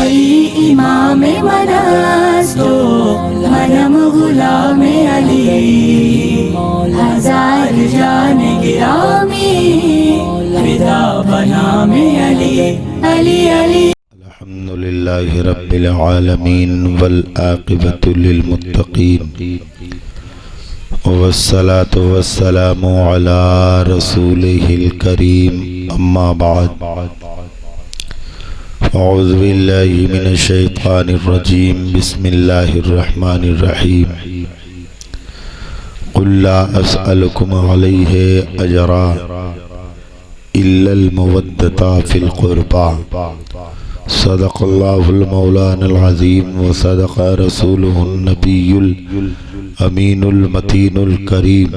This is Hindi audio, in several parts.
अली इमाम मनास्तो मनम गुलाम अली हजार जान गिरामी फिदा बनाम अली अली अली। अल्हम्दुलिल्लाहि रब्बिल आलमीन वल आक़िबतु लिल मुत्तक़ीन वस्सलातु वस्सलामु अला रसूलिहिल करीम अम्मा बाद। औज़ु बिल्लाहि मिनश शैतानिर रजीम बिस्मिल्लाहिर रहमानिर रहीम। क़ुल ला अस्अलुकुम अलैहि अजरा इल्लल मवद्दता फिल क़ुरबा। सदक़ल्लाहुल मौलानल अज़ीम व सदक़ रसूलुहुन नबियुल अमीनुल मतीनुल करीम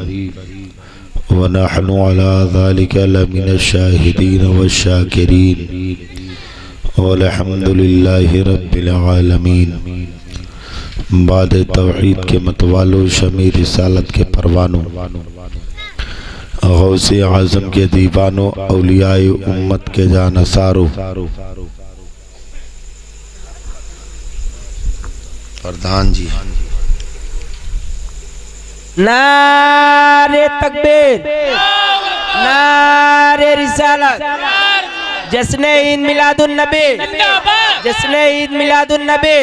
व नहनु अला ज़ालिका लमिनश शाहिदीन वश्शाकिरीन वल्हम्दुलिल्लाहि रब्बिल आलमीन। बाद तौहीद के मतवालो, शमी रिसालत के परवानों, गौसे आज़म के दीवानों, औलियाए उम्मत के जानसारों, प्रधान जी नारे तकबीर, नारे रिसालत, जश्न ईद मिलादुन नबी, जश्न ईद मिलादुन नबी।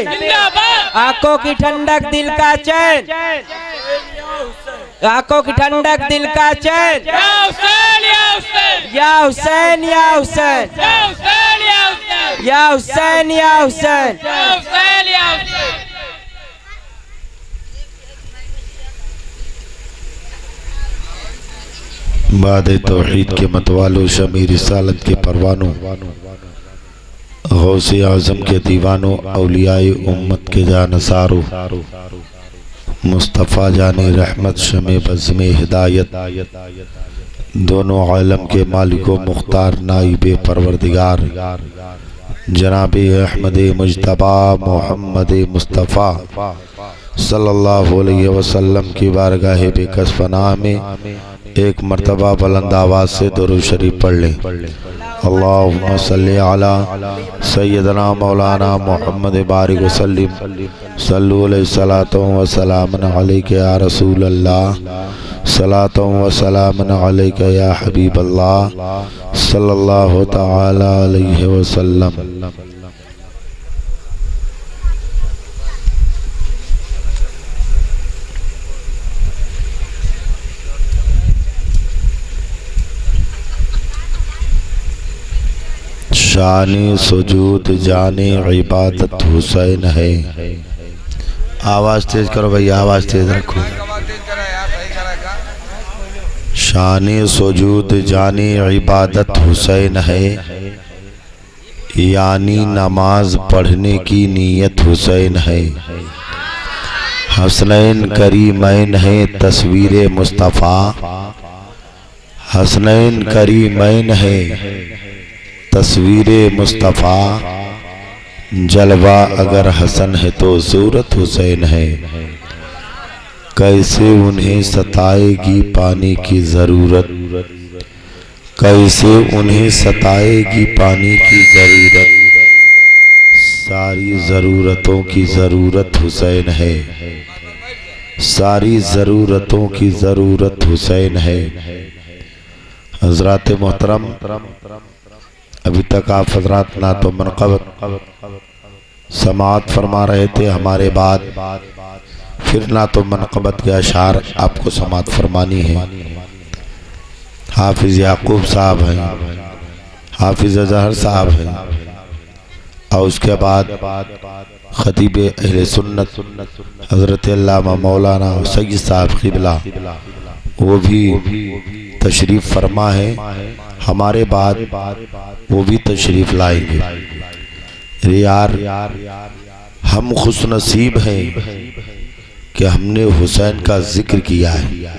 आंखों की ठंडक दिल का चैन, आंखों की ठंडक दिल का चैन। या हुसैन या हुसैन, या हुसैन या हुसैन, या हुसैन। बाद तौहीद के मतवालों, शमी रिसालत के परवानों, गौसे आज़म के दीवानों, औलियाए उम्मत के जानसारों, मुस्तफ़ा जाने रहमत, शमे बज़्मे हिदायत, दोनों आलम के मालिको मुख्तार, नाइबे परवरदिगार जनाब अहमद मुज्तबा मोहम्मद मुस्तफ़ा सल्लल्लाहु अलैहि वसल्लम की बारगाह बेकस फनाह में एक मर्तबा बुलंद आवाज़ से दुरूद शरीफ पढ़ लें। अल्लाहुम्मा सल्ली अला सय्यदना मौलाना मोहम्मद बारिक वसल्लिम सल्लु अलैहि सलातो व सलामन अलैका या रसूल अल्लाह सलातो व सलामन अलैका या हबीब अल्लाह सल्लल्लाहु तआला अलैहि वसल्लम। शानी सुजूद जाने इबादत हुसैन है। आवाज़ तेज करो भैया, आवाज़ तेज रखो। शानी सुजूद जाने इबादत हुसैन है, यानी नमाज पढ़ने की नीयत हुसैन है। हसनैन करीमैन है तस्वीर मुस्तफ़ा, हसनैन करीमैन है तस्वीर मुस्तफ़ा। जलवा अगर हसन है तो सूरत हुसैन है। कैसे उन्हें सताएगी पानी की ज़रूरत, कैसे उन्हें सताएगी पानी की ज़रूरत। सारी ज़रूरतों की ज़रूरत हुसैन है, सारी ज़रूरतों की ज़रूरत हुसैन है। हज़रात मोहतरम, अभी तक आप हज़रात ना तो मनक़बत समाअत फरमा रहे थे हमारे बाद, फिर ना तो मनक़बत के अशार आपको समाअत फरमानी है। हाफिज़ याकूब साहब हैं, हाफिज़ अज़हर साहब हैं, और उसके बाद ख़तीब अहले सुन्नत हज़रत अल्लामा मौलाना सैयद साहब क़िबला वो भी तशरीफ़ फरमा है। हमारे बाद वो भी तशरीफ़ लाएंगे। यार हम खुशनसीब हैं कि हमने हुसैन का जिक्र किया है,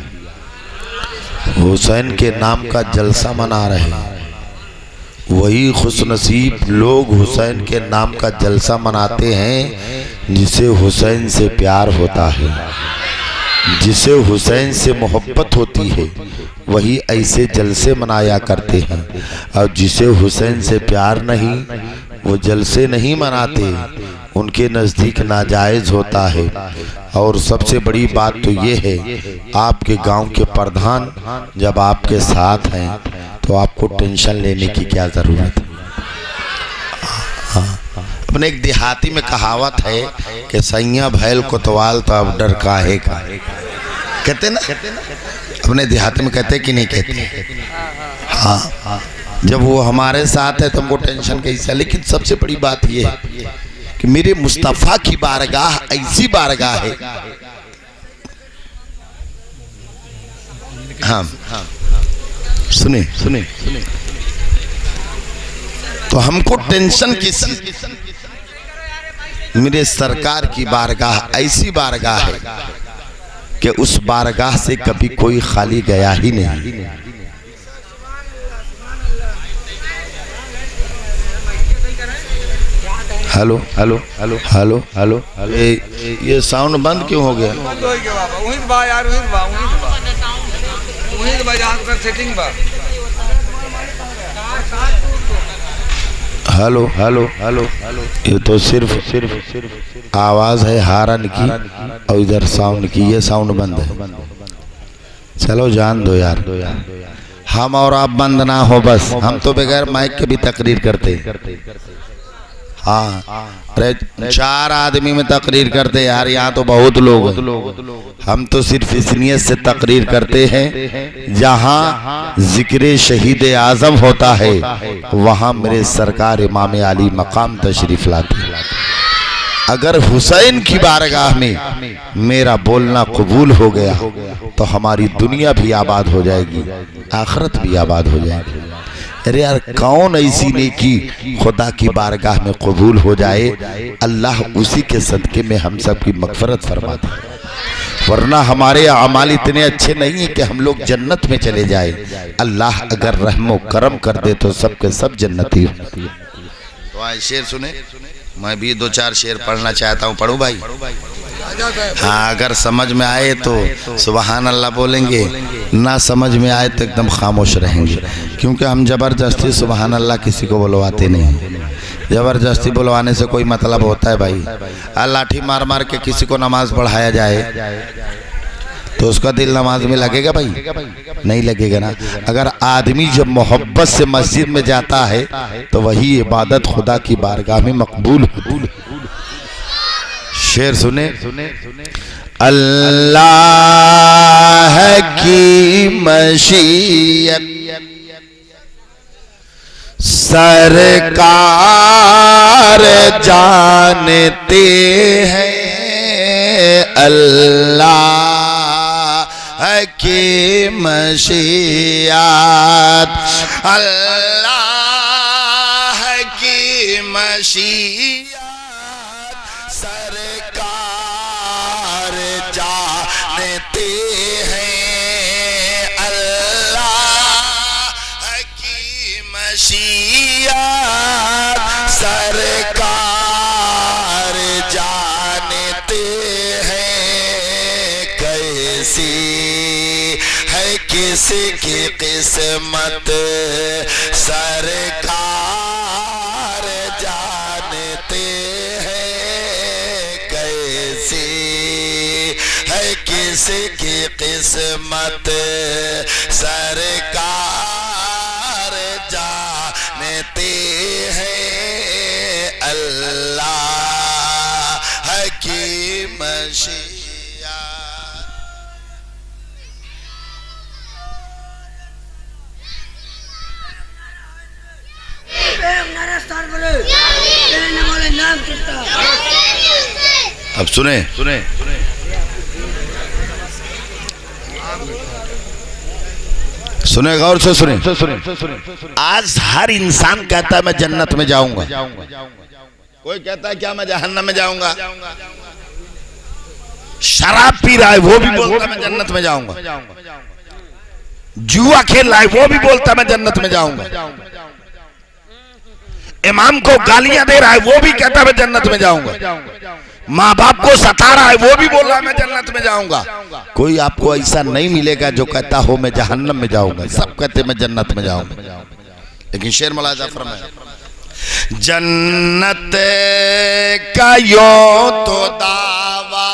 हुसैन के नाम का जलसा मना रहे हैं। वही खुशनसीब लोग हुसैन के नाम का जलसा मनाते हैं जिसे हुसैन से प्यार होता है, जिसे हुसैन से मोहब्बत होती है, वही ऐसे जलसे मनाया करते हैं। और जिसे हुसैन से प्यार नहीं, वो जलसे नहीं मनाते, उनके नज़दीक नाजायज़ होता है। और सबसे बड़ी बात तो ये है, आपके गांव के प्रधान जब आपके साथ हैं तो आपको टेंशन लेने की क्या ज़रूरत है। अपने एक देहाती में कहावत है कि सैया भैल कोतवाल तो अब डर काहे का, कहते ना, अपने देहाती में कहते कि नहीं कहते। हाँ, जब वो हमारे साथ है तो हमको टेंशन कैसा। लेकिन सबसे बड़ी बात ये है कि मेरे मुस्तफ़ा की बारगाह ऐसी बारगाह है। हाँ, सुने सुने, तो हमको टेंशन किसी, मेरे सरकार की बारगाह ऐसी बारगाह है कि उस बारगाह से कभी कोई खाली गया ही नहीं। Hello hello hello hello hello, ये साउंड बंद क्यों हो गया? हेलो हेलो हेलो, ये तो सिर्फ आवाज़ है हारन की और इधर साउंड की, ये साउंड बंद है। चलो जान दो यार, हम और आप बंद ना हो बस। हम तो बगैर माइक के भी तकरीर करते। हाँ, अरे 4 आदमी में तकरीर करते यार, यहाँ तो बहुत लोग हैं। हम तो सिर्फ इस नियत से तकरीर करते हैं जहाँ जिक्र शहीद आज़म होता है वहाँ मेरे सरकार इमाम अली मकाम तशरीफ लाते हैं। अगर हुसैन की बारगाह में मेरा बोलना कबूल हो गया तो हमारी दुनिया भी आबाद हो जाएगी, आखिरत भी आबाद हो जाएगी। अरे यार, कौन ऐसी नेकी खुदा की बारगाह में कबूल हो जाए, अल्लाह उसी के सदके में हम सब की मगफरत फरमाता है। वरना हमारे अमाल इतने अच्छे नहीं है कि हम लोग जन्नत में चले जाए। अल्लाह अगर रहमो करम कर दे तो सब के सब जन्नती। तो आए शेर सुने, मैं भी 2-4 शेर पढ़ना चाहता हूँ, पढ़ूँ भाई? हाँ, अगर समझ में आए तो सुबहान अल्लाह बोलेंगे, ना समझ में आए तो एकदम खामोश रहेंगे। क्योंकि हम ज़बरदस्ती सुबहान अल्लाह किसी को बुलवाते नहीं। ज़बरदस्ती बुलवाने से कोई मतलब होता है भाई? लाठी मार मार के किसी को नमाज पढ़ाया जाए तो उसका दिल नमाज में लगेगा भाई? नहीं लगेगा ना। अगर आदमी जब मोहब्बत से मस्जिद में जाता है तो वही इबादत खुदा की बारगाह में मकबूल होती। शेर सुने, अल्लाह की मशीयत सरकार जानते हैं, अल्लाह की मशीयत, अल्लाह की मशीयत सरकार जानते हैं, अल्लाह की मशीयत सरकार जानते हैं। कैसी है किसी की किस्मत सरकार जानते हैं, कैसी है किसी की किस्मत सरकार जानते हैं, अल्लाह की मशीयत। अब सुने सुने, सुने गौर से सुने। आज हर इंसान कहता है मैं जन्नत में जाऊंगा, कोई कहता है क्या मैं जहन्नम में जाऊंगा। शराब पी रहा है वो भी बोलता है मैं जन्नत में जाऊंगा। जुआ खेल रहा है वो भी बोलता है मैं जन्नत में जाऊंगा। इमाम को गालियां दे रहा है वो भी कहता है मैं जन्नत में जाऊंगा। माँ बाप को सता रहा है वो भी बोल रहा है मैं जन्नत में जाऊंगा। कोई आपको ऐसा नहीं मिलेगा जो कहता हो मैं जहन्नम में जाऊंगा। सब कहते मैं जन्नत में जाऊंगा। लेकिन शेर मौला जाफर में जन्नत का यूं तो दावा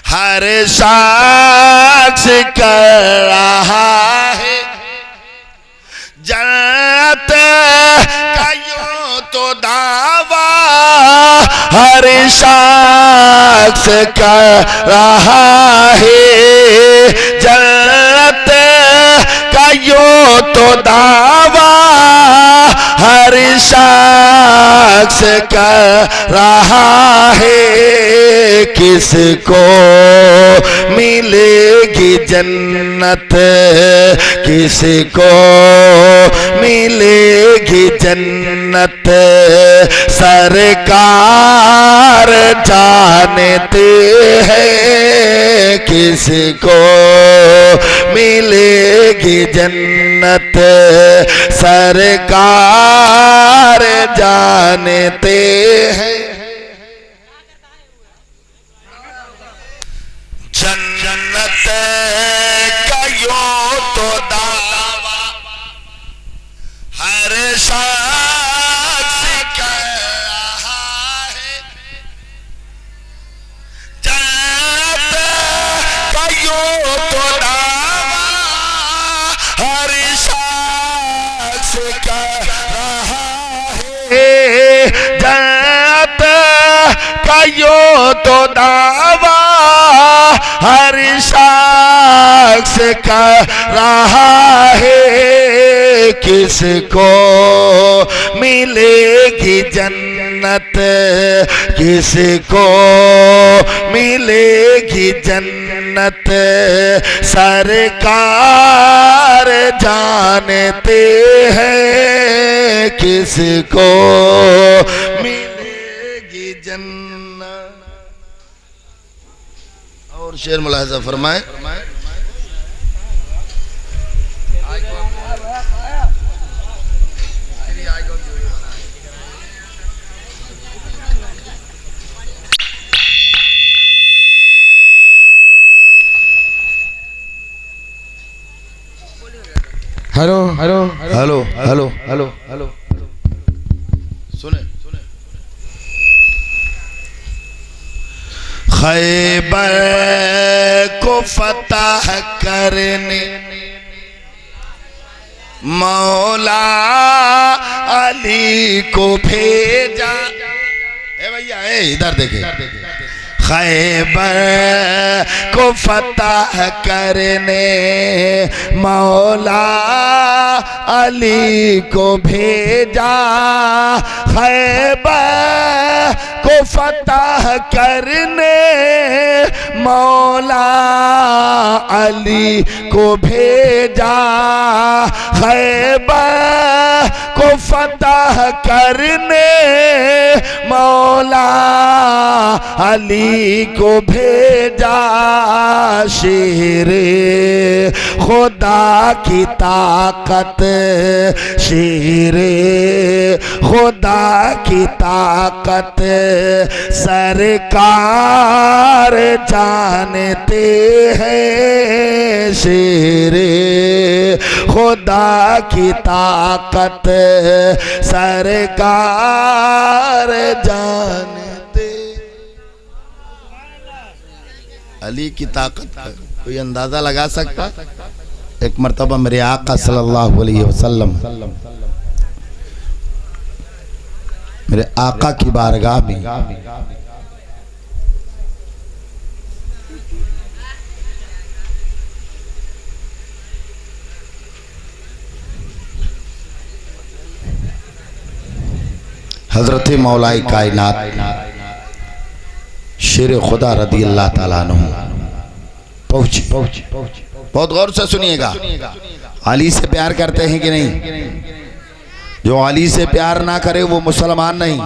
हर शख्स कर रहा है, जन्नत का यूं तो दावा हर शख्स कर रहा है, जन्नत का यूं तो दावा हर शख्स कर रहा है। किसको मिलेगी जन्नत, किसको मिलेगी जन्नत, सरकार जानते हैं। किसको मिलेगी जन्नत, सरकार जानते हैं। जन्नत का यूं तो दावा हर शख्स कर रहा है, जन्नत का यूं तो दावा हर शख्स कर रहा है, जन्नत का यूं तो दावा हर शख्स कर रहा है। किसको मिलेगी जन्नत, किसको मिलेगी जन्नत, सरकार जानते हैं। किसको मिलेगी जन्नत। और शेर मुलाहिजा फरमाए। Hello hello hello hello hello hello सुने सुने। खैबर को फतह करने मौला अली को भेजा। भैया इधर देखे। खैबर को फतह करने मौला अली को भेजा, खैबर को फतह करने मौला अली को भेजा, खैबर को फतह करने मौला अली को भेजा। शेरे खुदा की ताकत, शेरे खुदा की ताकत सरकार जानते हैं। शेरे खुदा की ताकत सरकार जानते। अली की ताकत का कोई अंदाजा लगा सकता? एक मर्तबा मेरे आका सल्लल्लाहु अलैहि वसल्लम मेरे आका की बारगाह में हजरत मौलाए कायनात शेर खुदा रदी अल्लाह ताला अन्हु पहुंचे। बहुत गौर से सुनिएगा। अली से प्यार करते हैं कि नहीं? जो अली से प्यार ना करे वो मुसलमान नहीं,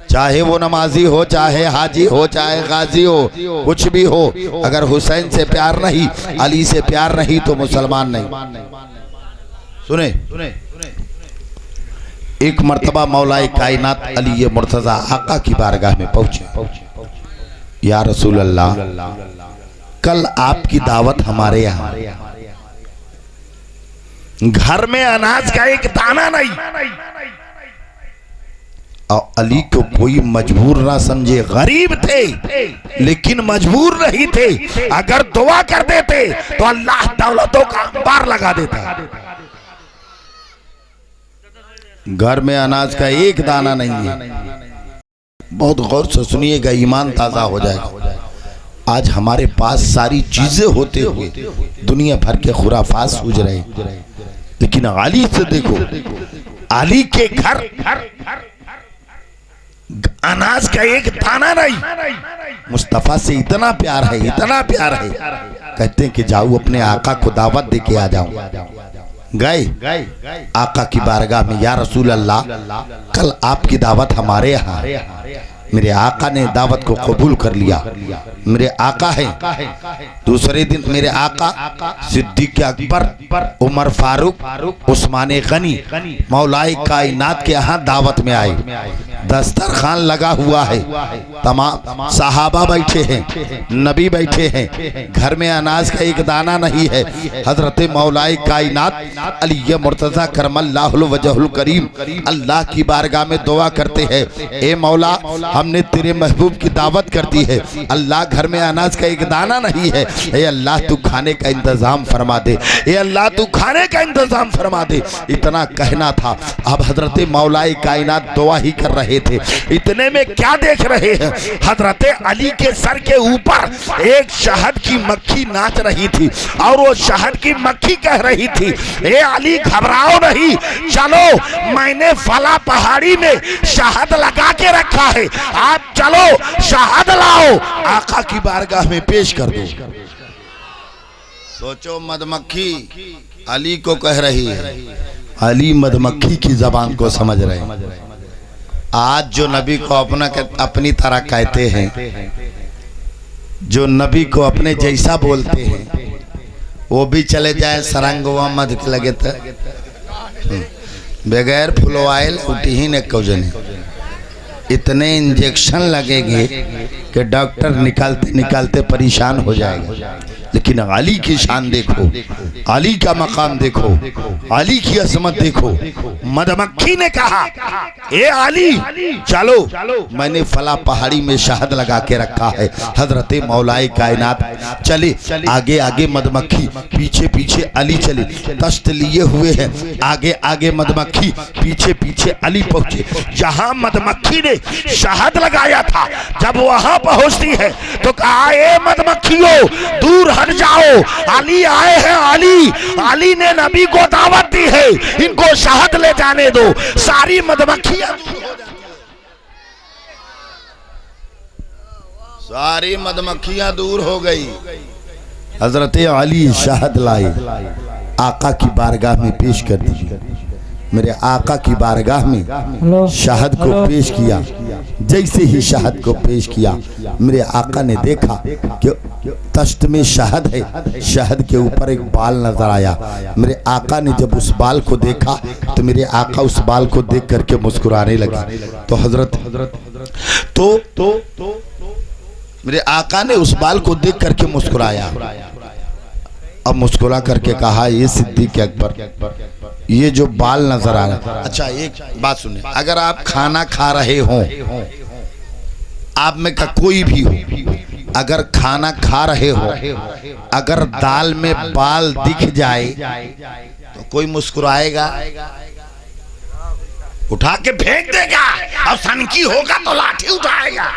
चाहे वो नमाजी हो, चाहे हाजी हो, चाहे गाजी हो, कुछ भी हो। अगर हुसैन से प्यार नहीं, अली से प्यार नहीं तो मुसलमान नहीं। सुने, एक मर्तबा मौलाए कायनात अली मुर्तजा आका की बारगाह में पहुंचे। या रसूल अल्लाह, कल आपकी दावत हमारे यहाँ, घर में अनाज का एक दाना नहीं, और अली को कोई मजबूर ना समझे। गरीब थे लेकिन मजबूर नहीं थे। अगर दुआ कर देते तो अल्लाह दौलतों का अंबार लगा देता। घर में अनाज का एक दाना नहीं है। बहुत गौर से सुनिएगा, ईमान ताजा हो जाएगा। आज हमारे पास सारी चीजें होते हुए दुनिया भर के खुराफात सूझ रहे, लेकिन अली से देखो, अली के घर अनाज का एक दाना नहीं। मुस्तफा से इतना प्यार है, इतना प्यार है, कहते हैं कि जाओ अपने आका को दावत दे के आ जाओ। गए आका की बारगाह में, या रसूल अल्लाह कल आपकी दावत हमारे यहाँ। मेरे आका ने दावत को कबूल कर लिया। मेरे आका है। दूसरे दिन मेरे आका सिद्दीक अकबर, उमर फारूक, उस्मान गनी, मौलाए कायनात के यहाँ दावत में आए। दस्तरखान लगा हुआ है, तमाम सहाबा बैठे हैं, नबी बैठे हैं। घर में अनाज का एक दाना नहीं है। हजरत मौलाए कायनात अली मुर्तजा करमल्लाहु वजहुल करीम अल्लाह की बारगाह में दुआ करते हैं, ए मौला हमने तेरे महबूब की दावत कर दी है, अल्लाह घर में अनाज का एक दाना नहीं है, ए अल्लाह तू खाने का इंतजाम फरमा दे, ए अल्लाह तू खाने का इंतजाम फरमा दे। इतना कहना था। अब हजरत मौलाए कायनात दुआ ही कर रहे थे। इतने में क्या देख रहे हैं, हजरत अली के सर के ऊपर एक शहद की मक्खी नाच रही थी और वो शहद की मक्खी कह रही थी, ए अली घबराओ नहीं, चलो मैंने फला पहाड़ी में शहद लगा के रखा है, आप चलो शहद लाओ, आका की बारगाह में पेश कर दो। सोचो, मधुमक्खी अली को कह रही है, अली मधुमक्खी की जबान को समझ रहे हैं। आज जो नबी को अपनी तरह कहते हैं, जो नबी को अपने जैसा बोलते हैं, वो भी चले जाए सरंगवा मध लगे तो बगैर फुलवाइल उठी ही ने कौजने। इतने इंजेक्शन लगेंगे कि डॉक्टर निकालते निकालते परेशान हो जाएगा। लेकिन अली की शान देखो, अली का मकाम देखो, अली की अजमत देखो। मधुमक्खी ने कहा, ए अली चलो मैंने फला पहाड़ी में शहद लगा के रखा है। हजरत मौलाए कायनात चले, आगे आगे मधुमक्खी, पीछे पीछे अली चले। तश्त लिए हुए हैं, आगे आगे मधुमक्खी, पीछे पीछे अली पहुंचे। जहां मधुमक्खी ने शहद लगाया था, जब वहां पहुंचती है तो कहा, ए मधुमक्खियों दूर हट जाओ, अली आए हैं। अली ने नबी को दावत दी है, इनको शहद ले जाने दो। सारी मधुमक्खियां सारी मधुमक्खियां दूर हो गई। हजरत अली शहद लाए, आका की बारगाह में पेश कर दी। मेरे आका की बारगाह में शहद को पेश किया। जैसे ही शहद को पेश किया, मेरे आका ने देखा कि तश्त में शहद है, शहद के ऊपर एक बाल नजर आया। मेरे आका ने जब उस बाल को देखा तो मेरे आका उस बाल को देख करके मुस्कुराने लगे। तो मेरे आका ने उस बाल को देख करके मुस्कुराया। अब मुस्कुरा करके कहा, ये सिद्दीक अकबर, ये जो बाल नजर आ रहा है। अच्छा एक बात सुनिए, अगर आप खाना खा रहे हो, आप में का कोई भी हो, अगर खाना खा रहे हो, अगर दाल में बाल दिख जाए तो कोई मुस्कुराएगा? उठा के फेंक देगा, और सनकी होगा तो लाठी उठाएगा।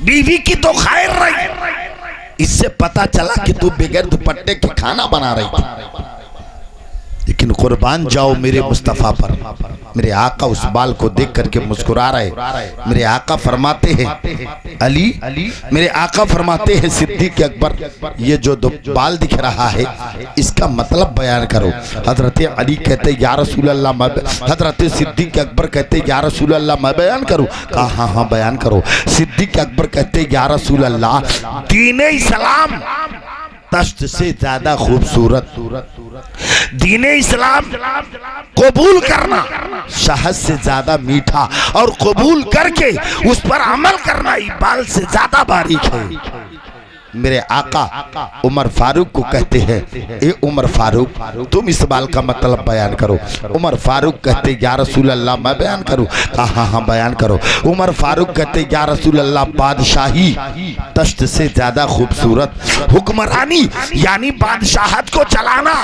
बीवी की तो खैर रही, इससे पता चला कि तू बगैर दुपट्टे के खाना बना रही थी। लेकिन कुर्बान जाओ मेरे मुस्तफा पर। मेरे आका उस बाल को देख करके मुस्कुरा रहे। मेरे आका फरमाते हैं, अली, मेरे आका फरमाते हैं, सिद्दीक अकबर, ये जो बाल दिख रहा है इसका मतलब बयान करो। हजरत अली कहते, या रसूल अल्लाह। हजरत सिद्दीक अकबर कहते, या रसूल अल्लाह मैं बयान करूं? कहा हाँ हाँ बयान करो। सिद्दीक अकबर कहते, या रसूल अल्लाह, दीन इस्लाम तश्त से ज्यादा खूबसूरत, दीन इस्लाम कबूल करना शहद से ज्यादा मीठा, और कबूल करके उस पर अमल करना इबाल से ज्यादा बारीक है। मेरे आका उमर फारूक को कहते हैं, ए उमर फारूक तुम इस बाल का मतलब बयान करो। उमर फारूक कहते या रसूल अल्लाह मैं बयान करूं? कहा हाँ हाँ बयान करो। उमर फारूक कहते या रसूल अल्लाह बादशाही तश्त से ज्यादा खूबसूरत, हुक्मरानी यानी बादशाहत को चलाना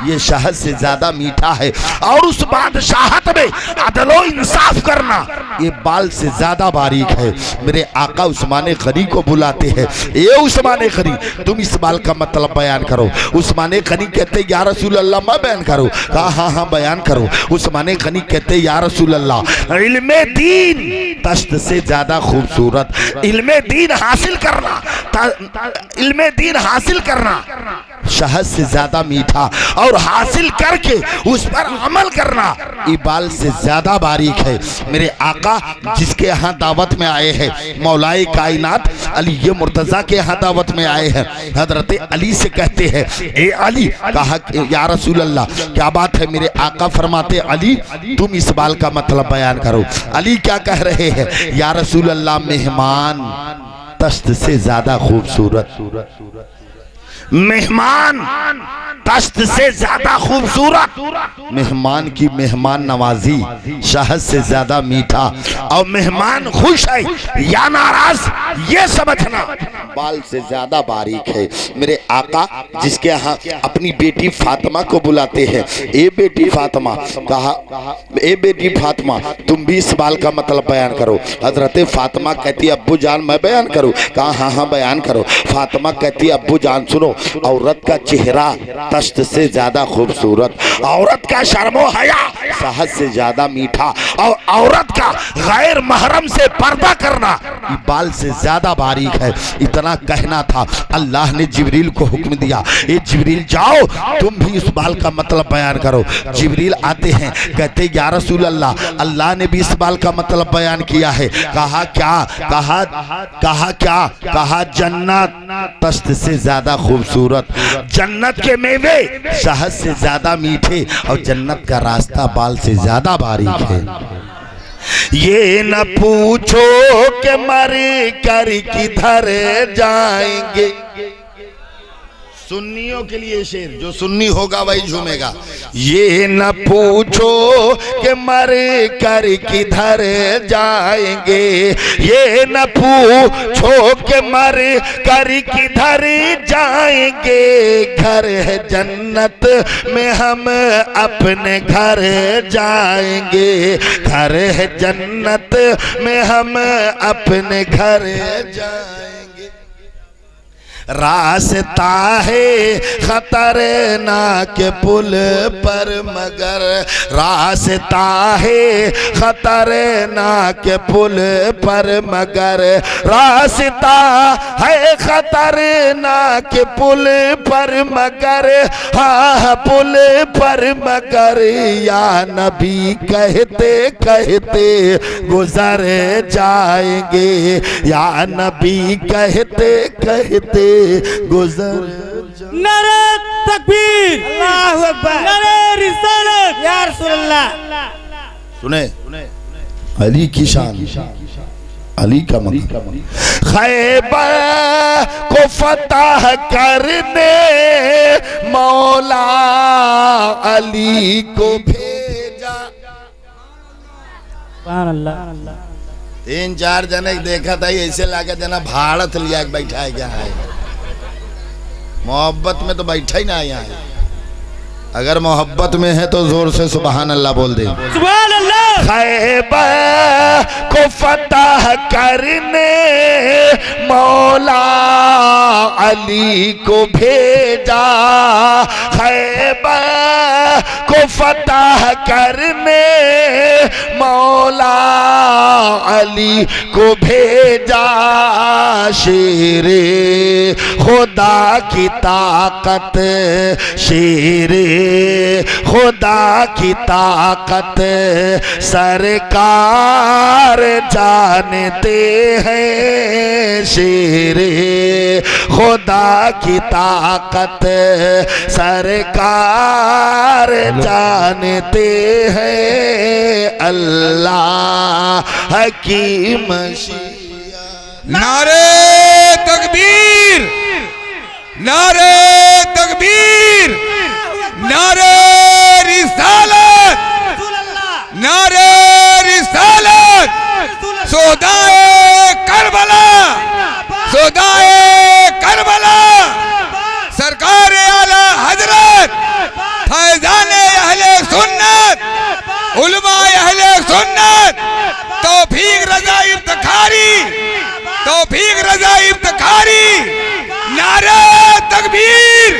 ये शहद से ज्यादा मीठा है, और उस बादशाहत में अदलो इंसाफ करना ये बाल से ज्यादा बारीक है। मेरे आका उस्माने गनी को बुलाते हैं, ये उस्माने गनी तुम इस बाल का मतलब बयान करो। उस्माने गनी कहते या रसूल अल्लाह मैं बयान करूं? कहा हाँ हाँ बयान करो। उस्माने गनी कहते या रसूल अल्लाह इल्मे दीन तश्त से ज्यादा खूबसूरत, इल्मे दीन हासिल करना, इल्मे दीन हासिल करना शहद से ज्यादा मीठा, और हासिल करके उस पर अमल करना ये बाल से ज्यादा बारीक है। मेरे आका जिसके यहाँ दावत में आए हैं, मौलाए कायनात अली ये मुर्तजा के यहाँ दावत में आए हैं, हजरत अली से कहते हैं ए अली, कहा या रसूल अल्लाह क्या बात है? मेरे आका फरमाते अली तुम इस बाल का मतलब बयान करो। अली क्या कह रहे हैं? या रसूल अल्लाह मेहमान तश्त से ज्यादा खूबसूरत, मेहमान तश्त से ज्यादा खूबसूरत, मेहमान की मेहमान नवाजी शहद से ज्यादा मीठा, और मेहमान खुश है या नाराज ये समझना बाल से ज्यादा बारीक है। मेरे आका जिसके यहाँ अपनी बेटी फातिमा को बुलाते हैं, ए बेटी फातिमा, कहा ए बेटी फातिमा तुम भी इस बाल का मतलब बयान करो। हजरत फातिमा कहती है अब्बू जान मैं बयान करूं? कहा हाँ हाँ बयान करो। फातिमा कहती है अब्बू जान सुनो, औरत का चेहरा तश्त से ज्यादा खूबसूरत, औरत का शर्मो हया शहद से ज्यादा मीठा, और औरत का गैर महरम से पर्दा करना ये बाल से ज्यादा बारीक है। इतना कहना था, अल्लाह ने जिब्रील को हुक्म दिया, ये जिब्रील जाओ तुम भी इस बाल का मतलब बयान करो। जिब्रील आते हैं, कहते या रसूल अल्लाह अल्लाह ने भी इस बाल का मतलब बयान किया है। कहा क्या? कहा क्या? कहा जन्नत तश्त से ज्यादा खूबसूरत, जन्नत के मेवे शहद से ज्यादा मीठे, और जन्नत का रास्ता बाल से ज्यादा बारीक है। ये न पूछो कि मर कर किधर जाएंगे। सुन्नियों के लिए शेर, जो सुन्नी होगा वही झूमेगा। ये न पूछो कि मर कर किधर जाएंगे, ये न पूछो कि मर कर किधर जाएंगे, घर है जन्नत में हम अपने घर जाएंगे, घर है जन्नत में हम अपने घर जाएंगे। रास्ता है खतरनाक पुल पर मगर, रास्ता है खतरनाक पुल पर मगर, रास्ता है खतरनाक पुल पर मगर, हाँ पुल पर मगर, या नबी कहते कहते गुजर जाएंगे, या नबी कहते कहते गुजर। नारे तकबीर, अल्लाहू अकबर, नारे रिसालत या रसूल अल्लाह। सुने अली की शान, अली का मकाम। खैबर को फतह करने मौला अली को भेजा। सुभान अल्लाह। 3-4 जने देखा था ऐसे लाके जना भारत लिया बैठा है, क्या है मोहब्बत में तो बैठा ही ना यहाँ है। अगर मोहब्बत में है तो जोर से सुभान अल्लाह बोल दे। सुभान अल्लाह। खैबर को फतह करने मौला अली को भेजा, खैबर को फतह करने मौला अली को भेजा। शेरे खुदा की ताकत, शेरे खुदा की ताकत सरकार जानते हैं, शेरे खुदा की ताकत सरकार जानते हैं, अल्लाह की मशीयत। नारे तकबीर, नारे तकबीर, नारे रिसालत, नारे रिसालत, सोदाए करबला, सोदाए करबला, सरकार आला हजरत फैजाने अहले सुन्नत, उलमाए अहले सुन्नत, तौफीक रजा इफ्तिखारी, तौफीक रजा इफ्तिखारी, नारा तकबीर,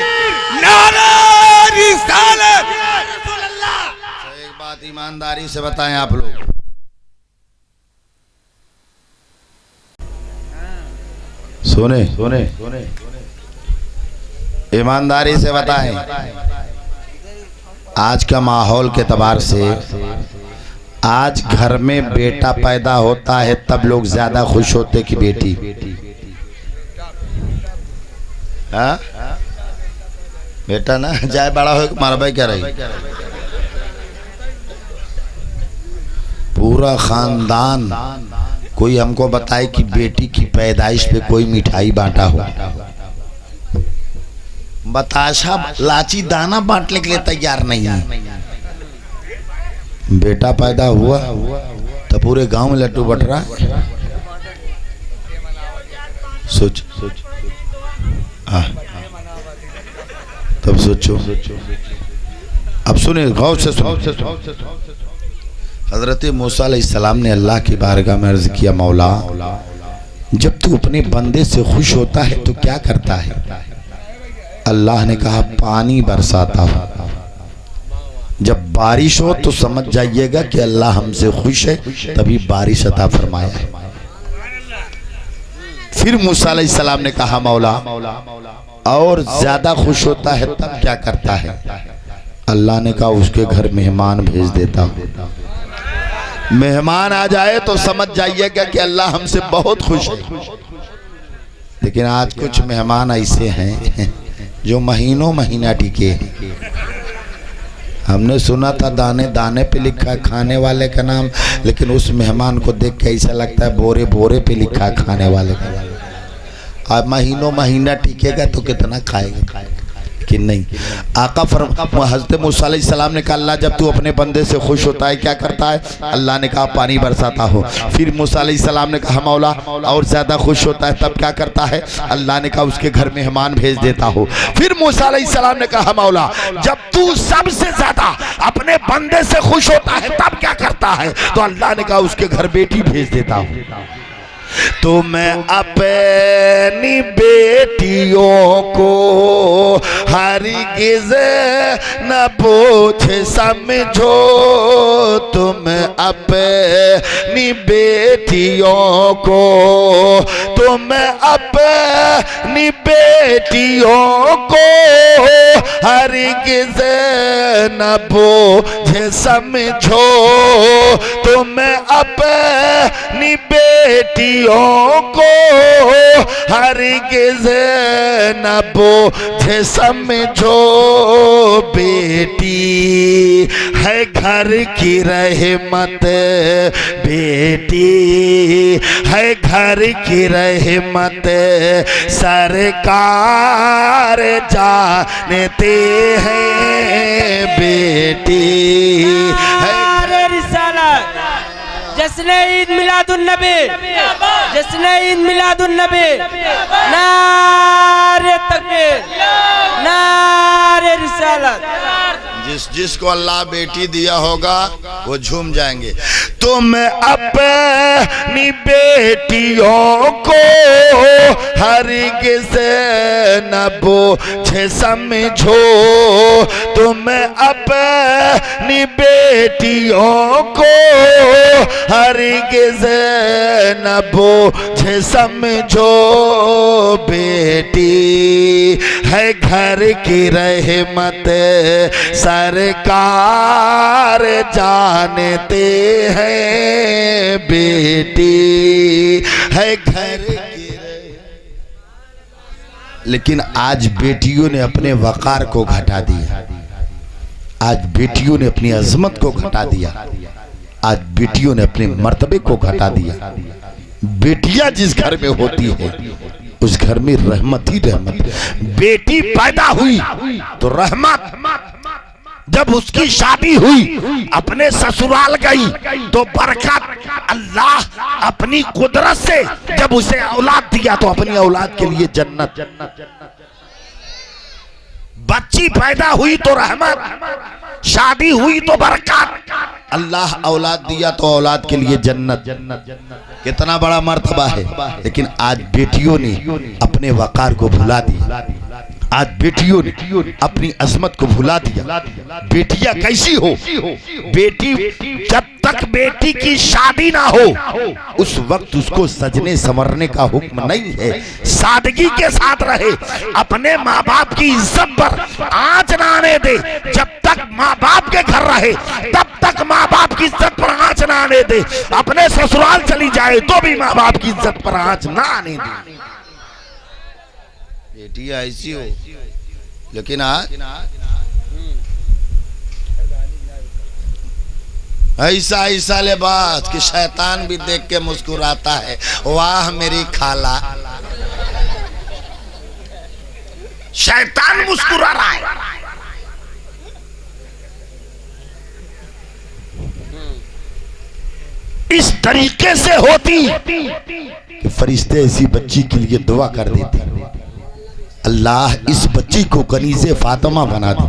नारा रिसालत। एक बात ईमानदारी से बताएं आप लोग, सुने सुने ईमानदारी से बताएं, आज का माहौल के एतबार से आज घर में बेटा पैदा होता है तब लोग ज्यादा खुश होते कि बेटी। हाँ बेटा ना जाए बड़ा हो मारा भाई क्या रही, पूरा खानदान कोई हमको बताए कि बेटी की पैदाइश पे कोई मिठाई बांटा हो, बताशा लाची दाना बांटने के लिए तैयार नहीं है। बेटा पैदा हुआ तो पूरे गांव में लड्डू बट रहा है। सोच तब सोचो, अब सुनिए गौर से सुनो। हजरत मूसा अलैहिस्सलाम ने अल्लाह की बारगाह में अर्ज किया, मौला जब तू अपने बंदे से खुश होता है तो क्या करता है? अल्लाह ने कहा पानी बरसाता हूं। जब बारिश हो तो समझ जाइएगा कि अल्लाह हमसे खुश है, तभी बारिश अता फरमाया है। फिर मूसा अलैहिस्सलाम ने कहा मौला और ज्यादा खुश होता है तब क्या करता है? अल्लाह ने कहा उसके घर मेहमान भेज देता हूं। मेहमान आ जाए तो समझ जाइएगा कि अल्लाह हमसे बहुत खुश है। लेकिन आज कुछ मेहमान ऐसे हैं जो महीनों महीना टिके। हमने सुना था दाने दाने पे लिखा है खाने वाले का नाम, लेकिन उस मेहमान को देख के ऐसा लगता है बोरे बोरे पे लिखा है खाने वाले का। अब महीनों महीना टिकेगा तो कितना खाएगा कि नहीं। आका हज़रत मूसा अलैहिस्सलाम ने कहा अल्लाह जब तू अपने बंदे से खुश होता है क्या करता है? अल्लाह ने कहा पानी बरसाता हो। फिर मूसा अलैहिस्सलाम ने कहा मौला और ज्यादा खुश होता है तब क्या करता है? अल्लाह ने कहा उसके घर मेहमान भेज देता हो। फिर मूसा अलैहिस्सलाम ने कहा मौला जब तू सबसे ज्यादा अपने बंदे से खुश होता है तब क्या करता है? तो अल्लाह ने कहा उसके घर बेटी भेज देता हूँ। तो मैं अपनी बेटियों को हरगिज़ न बोझ समझो, तुम अपनी बेटियों को, तुम अपनी बेटियों को हरगिज़ न बोझ समझो, तुम अपनी बेटियों को हरगिज़ न बोझ समझो। बेटी है घर की रहमत, बेटी है घर की रहमत, सरकार जानते हैं बेटी है। जश्न ईद मिलादुन्नबी, जश्न ईद मिलादुन्नबी, नारे तकबीर, नारे रिसालत। जिसको अल्लाह बेटी दिया होगा वो झूम जाएंगे। तुम अपनी बेटियों को हरगिज़ न बोझ समझो, तुम अपनी बेटियों को हरगिज़ न बोझ समझो। बेटी है घर की रहमत, सरकार जानते हैं बेटी है घर की। लेकिन आज बेटियों ने अपने वकार को घटा दिया, आज बेटियों ने अपनी अजमत को घटा दिया, आज बेटियों ने अपने मर्तबे को घटा दिया। बेटियां जिस घर में होती है उस घर में रहमत ही रहमत। बेटी पैदा हुई तो रहमत, जब उसकी शादी हुई अपने ससुराल गई तो बरकत। अल्लाह अपनी कुदरत से जब उसे औलाद दिया तो अपनी औलाद के लिए जन्नत। बच्ची पैदा हुई तो रहमत, शादी हुई तो बरकत। अल्लाह औलाद दिया तो औलाद के लिए जन्नत। कितना बड़ा मर्तबा है। लेकिन आज बेटियों ने अपने वकार को भुला दिया, आज बेटियों ने अपनी अजमत को भुला दिया। बेटियां कैसी हो, बेटी जब तक बेटी की शादी ना हो उस वक्त उसको सजने संवरने का हुक्म नहीं है। सादगी के साथ रहे, अपने माँ बाप की इज्जत पर आंच ना आने दे। जब तक माँ बाप के घर रहे तब तक माँ बाप की इज्जत पर आंच ना आने दे। अपने ससुराल चली जाए तो भी माँ बाप की इज्जत पर आंच ना आने दे। बेटी ऐसी हो। लेकिन आज ऐसा ऐसा लिबास कि शैतान भी देख के मुस्कुराता है, वाह मेरी खाला। शैतान मुस्कुरा रहा है। इस तरीके से होती कि फरिश्ते ऐसी बच्ची के लिए दुआ कर देते, अल्लाह इस बच्ची को कनीज़े फातिमा बना दे,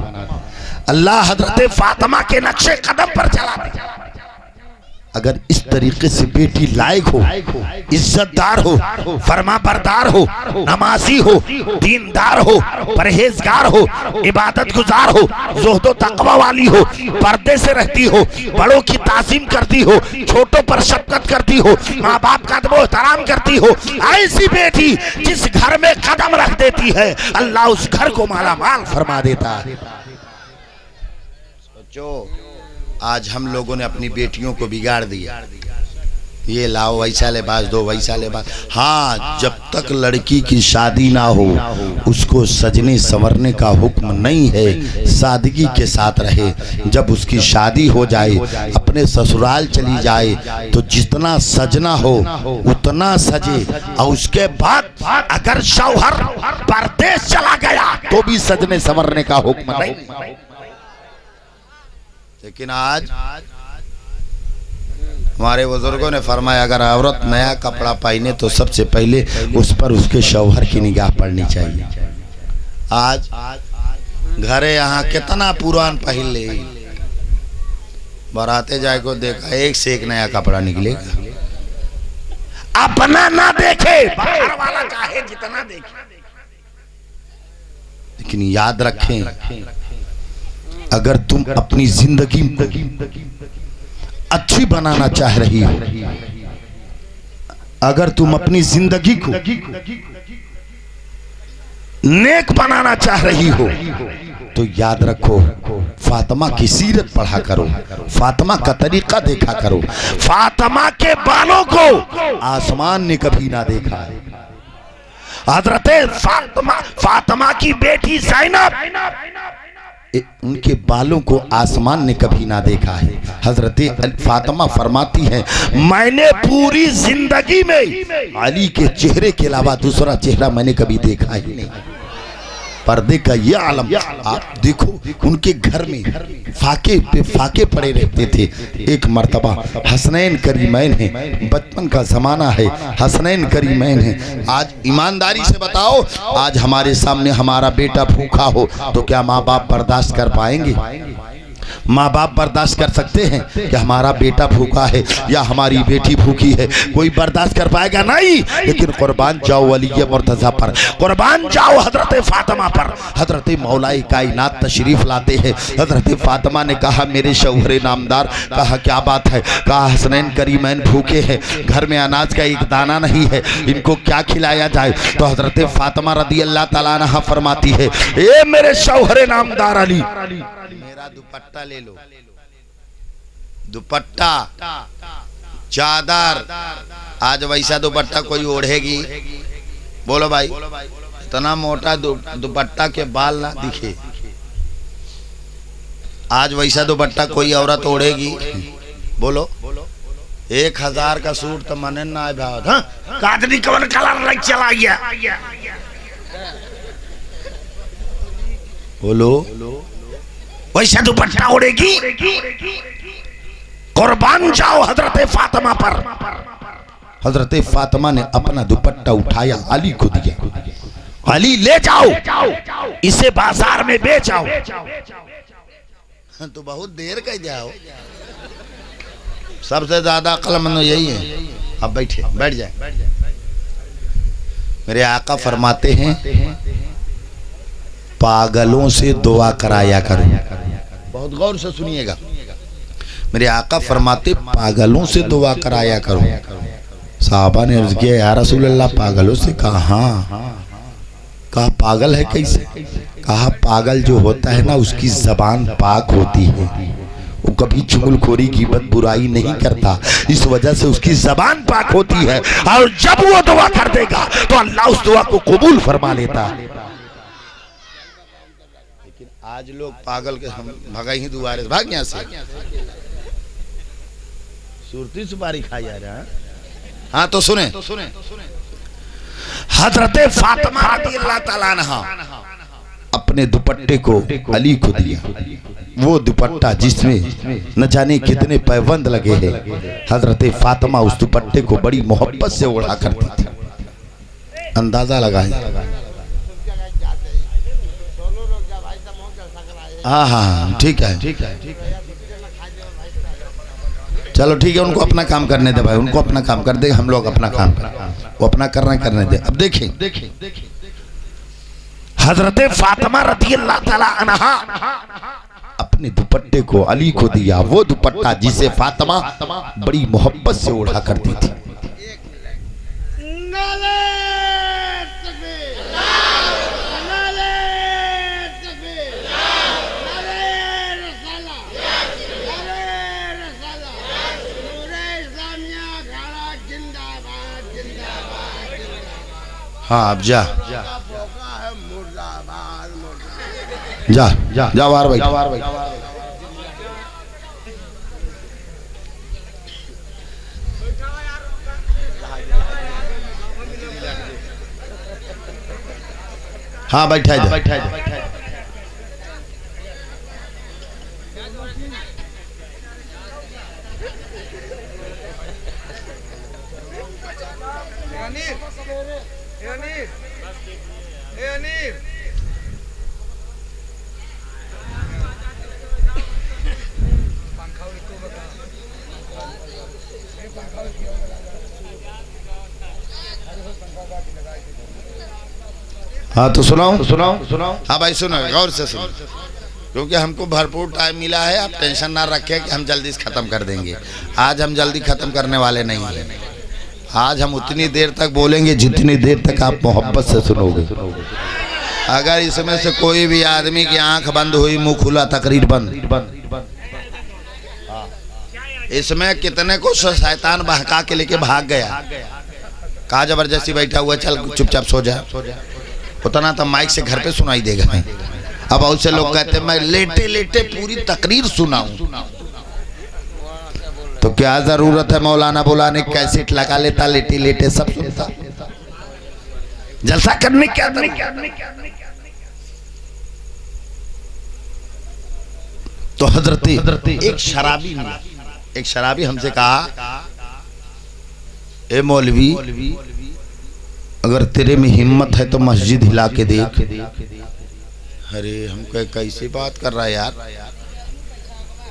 अल्लाह हजरत फातिमा के नक्शे कदम पर चला दे। अगर इस तरीके से बेटी लायक हो, इज्जतदार हो, फरमा बरदार हो, नमाजी हो, दीनदार हो, परहेजगार हो, इबादत गुजार हो, ज़ुहद तक़वा वाली हो, पर्दे से रहती हो, बड़ों की ताज़ीम करती हो, छोटों पर शफ़क़त करती हो, माँ बाप का अदब एहतराम करती हो, ऐसी बेटी जिस घर में कदम रख देती है अल्लाह उस घर को माला माल फरमा देता है। सोचो आज हम लोगों ने अपनी बेटियों को बिगाड़ दिया। ये लाओ वैसा लिबास दो, वैसा लिबास। हाँ, जब तक लड़की की शादी ना हो उसको सजने संवरने का हुक्म नहीं है, सादगी के साथ रहे। जब उसकी शादी हो जाए अपने ससुराल चली जाए तो जितना सजना हो उतना सजे, और उसके बाद अगर शौहर परदेश चला गया तो भी सजने संवरने का हुक्म नहीं। लेकिन आज हमारे बुजुर्गों ने फरमाया अगर औरत नया कपड़ा पहने तो सबसे पहले उस पर उसके शौहर की निगाह पड़नी चाहिए। आज घरे यहाँ कितना पुरान पहन ले, बराते जाए को देखा एक से एक नया कपड़ा निकलेगा। अपना ना देखे बाहर वाला चाहे जितना देखे। लेकिन याद रखें अगर तुम अपनी जिंदगी अच्छी बनाना चाह रही हो, अगर तुम अपनी जिंदगी को नेक बनाना चाह रही हो तो याद रखो फातिमा की सीरत पढ़ा करो, फातिमा का तरीका देखा करो। फातिमा के बालों को आसमान ने कभी ना देखा है। हजरत फातिमा की बेटी ज़ैनब उनके बालों को आसमान ने कभी ना देखा है। हजरत फातिमा फरमाती हैं मैंने पूरी जिंदगी में अली के चेहरे के अलावा दूसरा चेहरा मैंने कभी देखा ही नहीं। पर्दे का ये आलम आप देखो, उनके घर में फाके पे फाके पड़े रहते थे। एक मर्तबा हसनैन करीमैन है, बचपन का जमाना है, हसनैन करीमैन है। आज ईमानदारी से बताओ, आज हमारे सामने हमारा बेटा भूखा हो तो क्या माँ बाप बर्दाश्त कर पाएंगे? माँ बाप बर्दाश्त कर सकते हैं कि हमारा बेटा भूखा है या हमारी बेटी भूखी है? कोई बर्दाश्त कर पाएगा नहीं। लेकिन कुर्बान जाओ वली मुर्तज़ा पर, कुर्बान जाओ हजरत फातिमा पर। हजरत मौलाए कायनात तशरीफ लाते हैं। हजरत फातिमा ने कहा मेरे शौहरे नामदार, कहा क्या बात है? कहा हसनैन करीमैन भूखे हैं, घर में अनाज का एक दाना नहीं है, इनको क्या खिलाया जाए? तो हजरत फातिमा रदी अल्लाह तआला अन्हा फरमाती है ए मेरे शौहरे नामदार अली, मेरा दुपट्टा ले लो। दुपट्टा चादर, आज वैसा दुपट्टा कोई ओढ़ेगी? बोलो भाई, इतना मोटा दुपट्टा के बाल ना दिखे। आज वैसा दुपट्टा कोई औरत ओढ़ेगी? बोलो, 1000 का सूट तो मने ना आए भाव। हाँ कादनी कवन कलर लग चला गया बोलो वैसे दुपट्टा उड़ेगी। कुर्बान जाओ हजरत फातिमा पर। हजरत फातिमा ने अपना दुपट्टा उठाया, अली को दिया, अली ले जाओ इसे बाजार में बेचाओ। तो बहुत देर कह जाओ, सबसे ज्यादा अक्लमंद यही है। अब बैठे, बैठ जाए। मेरे आका फरमाते हैं पागलों से दुआ कराया करो। बहुत गौर से सुनिएगा, मेरे आका फरमाते पागलों से दुआ कराया करो। साहबा ने अर्ज किया या रसूल अल्लाह पागलों से? कहा पागल है कैसे? कहा पागल जो होता है ना उसकी जबान पाक होती है, वो कभी चुगलखोरी गिबत बुराई नहीं करता, इस वजह से उसकी जबान पाक होती है। और जब वो दुआ कर देगा तो अल्लाह उस दुआ को कबूल फरमा लेता। लेकिन आज लोग पागल के हम भगा ही दुआरे भाग यहाँ से, सुरती सुपारी खाई जा रहा है। हाँ तो सुने, हजरत फातिमा रज़ियल्लाहु ताला अन्हा अपने दुपट्टे को अली को दिया। वो दुपट्टा जिसमें न जाने कितने पैबंद लगे हैं, हजरत फातिमा उस दुपट्टे को बड़ी मोहब्बत से ओढ़ा करती थी। अंदाजा लगाएं। हाँ हाँ ठीक है, चलो ठीक है, उनको अपना काम करने दे भाई, उनको अपना काम कर दे, हम लोग अपना काम कर, वो अपना करने दे। अब देखें हजरत फातिमा रज़ियल्लाहु ताला अन्हा अपने दुपट्टे को अली को दिया। वो दुपट्टा जिसे फातिमा बड़ी मोहब्बत से ओढ़ा करती थी। हाँ अब जा जा जा जा वार भाई, हाँ बैठा जा। हाँ तो सुनाओ। हाँ भाई सुनो, गौर से सुनो, क्योंकि हमको भरपूर टाइम मिला है। आप टेंशन ना रखें कि हम जल्दी से ख़त्म कर देंगे। आज हम जल्दी ख़त्म करने वाले नहीं हैं। आज हम उतनी देर तक बोलेंगे जितनी देर तक आप मोहब्बत से सुनोगे। अगर इसमें से कोई भी आदमी की आंख बंद हुई, मुंह खुला, तकरीर बंद, इसमें कितने को शैतान बहका के लेके भाग गया, कहा जबरदस्ती बैठा हुआ चल चुपचाप सो जा, उतना तो माइक से घर पे सुनाई देगा। अब बहुत से लोग कहते हैं मैं लेटे लेटे पूरी तकरीर सुनाऊं, तो क्या जरूरत है मौलाना बुलाने, कैसेट लगा लेता, लेटे लेटे सब सुनता, जलसा करने क्या तो हजरत एक शराबी हमसे कहा, ए मौलवी अगर तेरे में हिम्मत है तो मस्जिद हिला के देख। अरे हम कहे कैसी बात कर रहा है यार?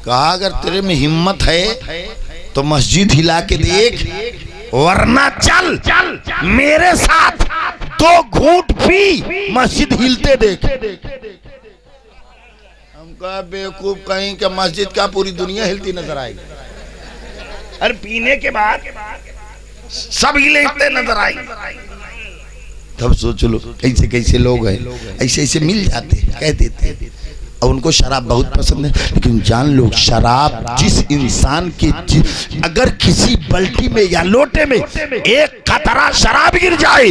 कहा अगर तेरे में हिम्मत है तो मस्जिद हिला के देख, वरना चल मेरे साथ 2 घूंट पी, मस्जिद हिलते देख। हम कहा बेवकूफ कहीं कि मस्जिद का पूरी दुनिया हिलती नजर आएगी। अरे पीने के बाद सब हिलते नजर आएगी। तब सोच लो कैसे कैसे लोग हैं, ऐसे ऐसे मिल जाते, कह देते और उनको शराब बहुत पसंद है। लेकिन जान लो शराब जिस इंसान के अगर किसी बल्टी में या लोटे में एक कतरा शराब गिर जाए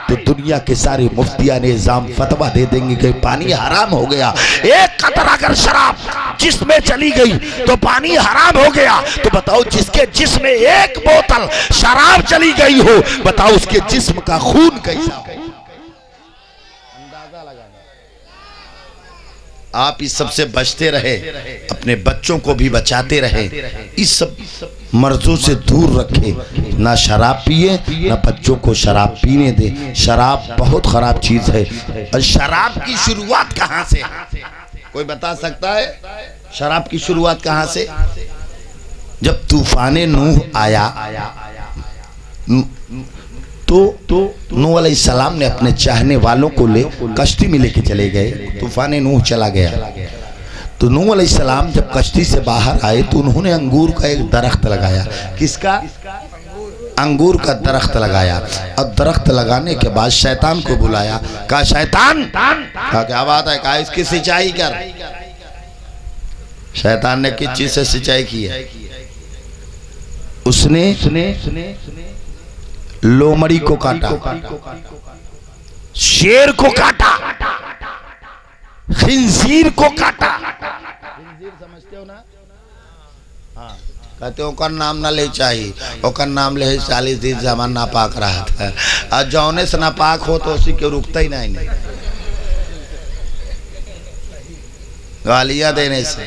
तो दुनिया के सारे मुफ्तिया ने निजाम फतवा दे देंगे कि पानी हराम हो गया। एक कतरा अगर शराब जिस्म चली गई तो पानी हराम हो गया। तो बताओ जिसके जिस्म में एक बोतल शराब चली गई हो, बताओ उसके जिस्म का खून कैसा हो। आप इस सब से बचते रहे, अपने बच्चों को भी बचाते रहे, इस सब मर्जों से दूर रखे। ना शराब पिए ना बच्चों को शराब पीने दे। शराब बहुत खराब चीज है। और शराब की शुरुआत कहाँ से? कोई बता सकता है शराब की शुरुआत कहाँ से? जब तूफाने नूह आया तो नूह अलैहिस्सलाम ने अपने चाहने वालों को ले कश्ती में लेके चले गए। तूफान नूह चला गया तो नूह अलैहिस्सलाम जब कश्ती से बाहर आए तो उन्होंने अंगूर का एक दरख्त लगाया। किसका? अंगूर का दरख्त लगाया। और दरख्त लगाने के बाद शैतान को बुलाया। कहा शैतान, कहा क्या बात है? कहा इसकी सिंचाई कर। शैतान ने किस चीज से सिंचाई की है? उसने लोमड़ी को काटा, शेर को काटा, खिंजीर को काटा। खिंजीर समझते हो ना? हाँ, कहते हो का नाम ना ले चाहिए, ओकर नाम ले 40 दिन जमान नापाक रहा था। और जौने से नापाक हो तो उसी के रुकता ही नहीं। गालियां देने से,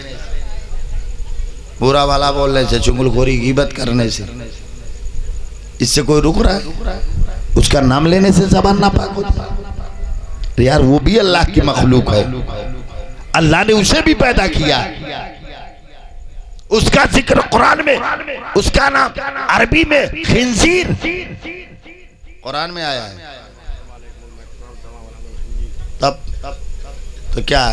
बुरा वाला बोलने से, चुगलखोरी गीबत करने से, इससे कोई रुक रहा है? उसका नाम लेने से ज़बान नापाक होता है। यार वो भी अल्लाह की मखलूक है, अल्लाह ने उसे भी पैदा किया। उसका जिक्र कुरान में, उसका नाम अरबी में खिंजीर कुरान में आया है। तब तो क्या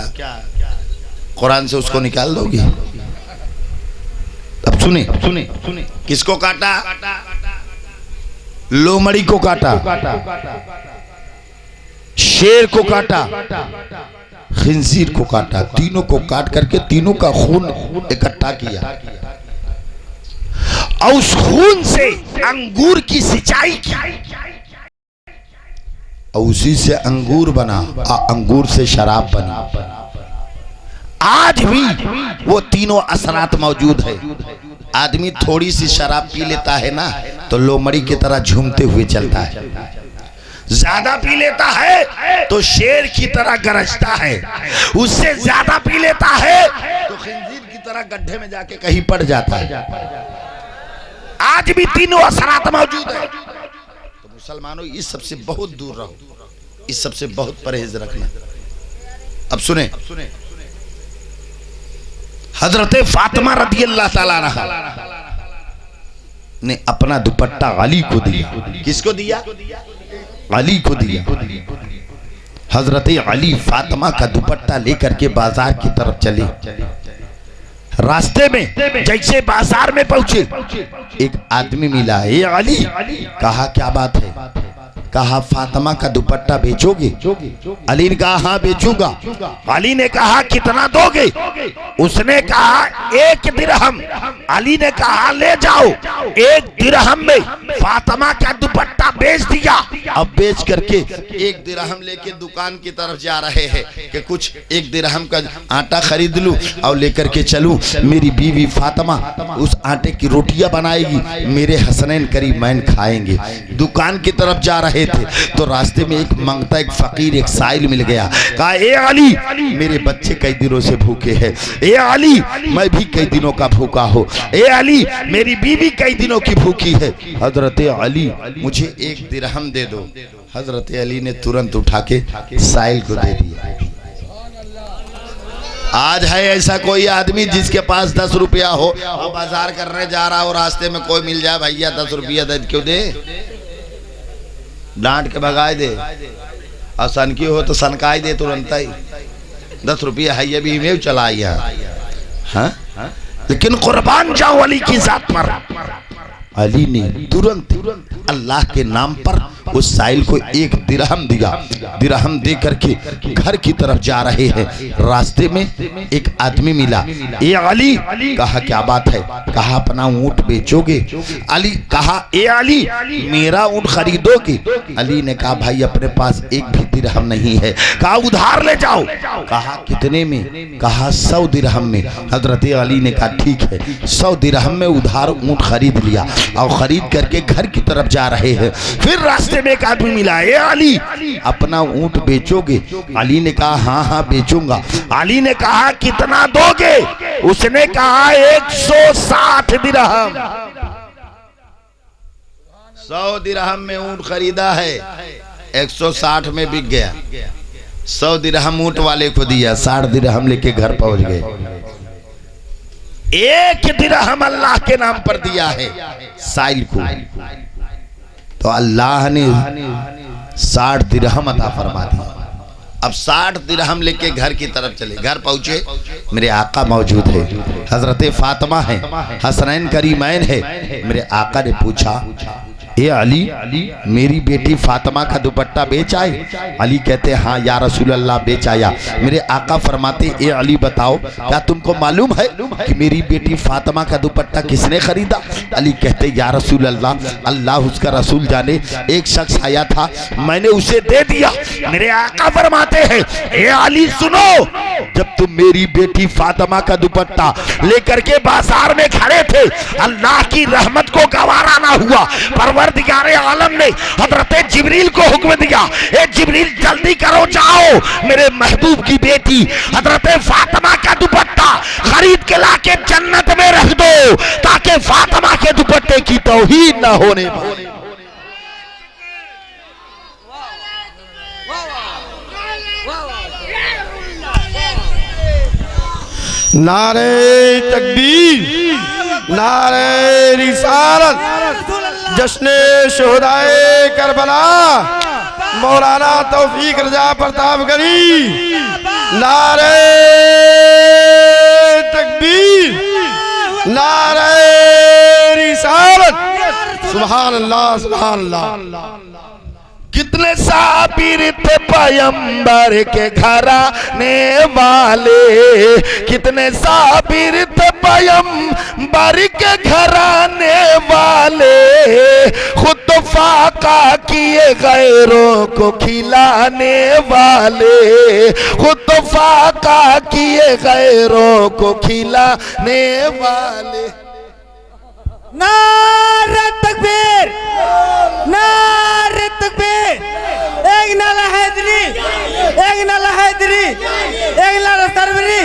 कुरान से उसको निकाल दोगी? अब सुने, किसको काटा? लोमड़ी को काटा, शेर को काटा, खिंजीर को काटा। तीनों को काट करके तीनों का खून इकट्ठा किया और उस खून से अंगूर की सिंचाई की और उसी से अंगूर बना, अंगूर से शराब बनी। आज भी वो तीनों असरात मौजूद है। आदमी थोड़ी सी शराब पी लेता है ना तो लोमड़ी की तरह झूमते हुए चलता है। ज्यादा पी लेता है तो शेर की तरह गरजता है। उससे ज्यादा पी लेता है तो खिंजीर की तरह गड्ढे में जाके कहीं पड़ जाता है। आज भी तीनों असरात मौजूद है। तो मुसलमानों इस सबसे बहुत दूर रहो, इस सबसे बहुत परहेज रखना। अब सुने, हजरत फातिमा रदी अल्लाह ताला अन्हा ने अपना दुपट्टा अली को दिया। किसको दिया? अली को दिया। हजरत अली फातिमा का दुपट्टा लेकर के बाजार की तरफ चले। रास्ते में जैसे बाजार में पहुंचे एक आदमी मिला। ये अली, कहा क्या बात है? कहा फातिमा का दुपट्टा बेचोगे? अली ने कहा हाँ बेचूंगा। अली ने कहा कितना दोगे? उसने कहा 1 दिरहम। अली ने कहा ले जाओ। 1 दिरहम में फातिमा का दुपट्टा बेच दिया। अब बेच करके 1 दिरहम लेके दुकान की तरफ जा रहे हैं कि कुछ 1 दिरहम का आटा खरीद लूं और लेकर के चलूं। मेरी बीवी फातिमा उस आटे की रोटियां बनाएगी, मेरे हसनैन करीमैन खाएंगे। दुकान की तरफ जा रहे थे तो रास्ते में एक मंगता, एक फकीर, एक साइल मिल गया। कहा ए अली, मेरे बच्चे कई दिनों से भूखे हैं। ए अली, मैं भी कई दिनों का भूखा हो। ए अली, मेरी बीवी कई दिनों की भूखी है। हजरत अली, मुझे 1 दिरहम दे दो। हजरत अली ने तुरंत उठा के साइल को दे दिया। आज है ऐसा कोई आदमी जिसके पास 10 रुपया हो और बाजार करने जा रहा हो, रास्ते में कोई मिल जाए, भैया 10 रुपया दे, क्यों दे? डांट के भगाए दे। और सनकी हो तो सनकाई दे तुरंत ही। 10 रुपया है ये भी में चला यहाँ। हाँ? लेकिन कुर्बान जाओ अली की जात पर। अली ने तुरंत अल्लाह के नाम पर उस साइल को एक दिरहम दिया। दिरहम दे करके घर की तरफ जा रहे हैं, रास्ते में एक आदमी मिला। ए अली, कहा क्या बात है? कहा अपना ऊंट बेचोगे? अली कहा ए अली मेरा ऊंट खरीदोगे? अली ने कहा भाई अपने पास एक भी दिरहम नहीं है। कहा उधार ले जाओ। कहा कितने में? कहा 100 दिरहम में। हजरत अली ने कहा ठीक है, 100 दिरहम में उधार ऊंट खरीद लिया और खरीद करके घर की तरफ जा रहे हैं। फिर रास्ते में एक आदमी मिला। ए अली अपना ऊंट बेचोगे? अली ने कहा हाँ हाँ बेचूंगा। अली ने कहा कितना दोगे? उसने कहा 160 दिरहम। 100 दिरहम में ऊंट खरीदा है, 160 में बिक गया। 100 दिरहम ऊंट वाले को दिया, 60 दिरहम लेके घर पहुंच गए। एक दिरहम अल्लाह के नाम पर दिया है साइल को, तो अल्लाह ने 60 दिरहम अता फरमा दिया। अब 60 दिरहम लेके घर की तरफ चले। घर पहुंचे, मेरे आका मौजूद है, हजरत फातिमा है, हसनैन करीमैन है। मेरे आका ने पूछा ए अली मेरी बेटी फातिमा का दुपट्टा बेच आए? अली कहते हाँ या रसूल अल्लाह बेच आया। मेरे आका फरमाते ए अली बताओ क्या तुमको मालूम है कि मेरी बेटी फातिमा का दुपट्टा किसने खरीदा? अली कहते या रसूल अल्लाह, अल्लाह उसका रसूल जाने, एक शख्स आया था मैंने उसे दे दिया। मेरे आका फरमाते हैं ए अली सुनो, जब तुम मेरी बेटी फातिमा का दुपट्टा लेकर के बाजार में खड़े थे, अल्लाह की रहमत को गवारा ना हुआ, परवरदिगारे आलम ने हजरत जिब्रील को हुक्म दिया ए जिब्रील जल्दी करो जाओ मेरे महबूब की बेटी हजरत फातिमा का दुपट्टा खरीद के लाके जन्नत में रख दो, ताकि फातिमा के दुपट्टे की तौहीन न होने पाए। नारे तकबीर, नारे रिसालत, जश्ने शोहदाए करबला, मौलाना तौफीक रजा प्रताप गनी। नारे तकबीर, नारे रिसालत, सुभान अल्लाह सुभान अल्लाह। कितने साबिर थे पैगंबर के घराने वाले, कितने साबिर थे पैगंबर के घराने वाले, खुद तो फाका किए गैरों को खिलाने वाले, खुद तो फाका किए गैरों को खिलाने वाले। नारे तकबीर, नारे तकबीर, एक नारा हैदरी, एक नारा हैदरी, एक नारा सरवरी।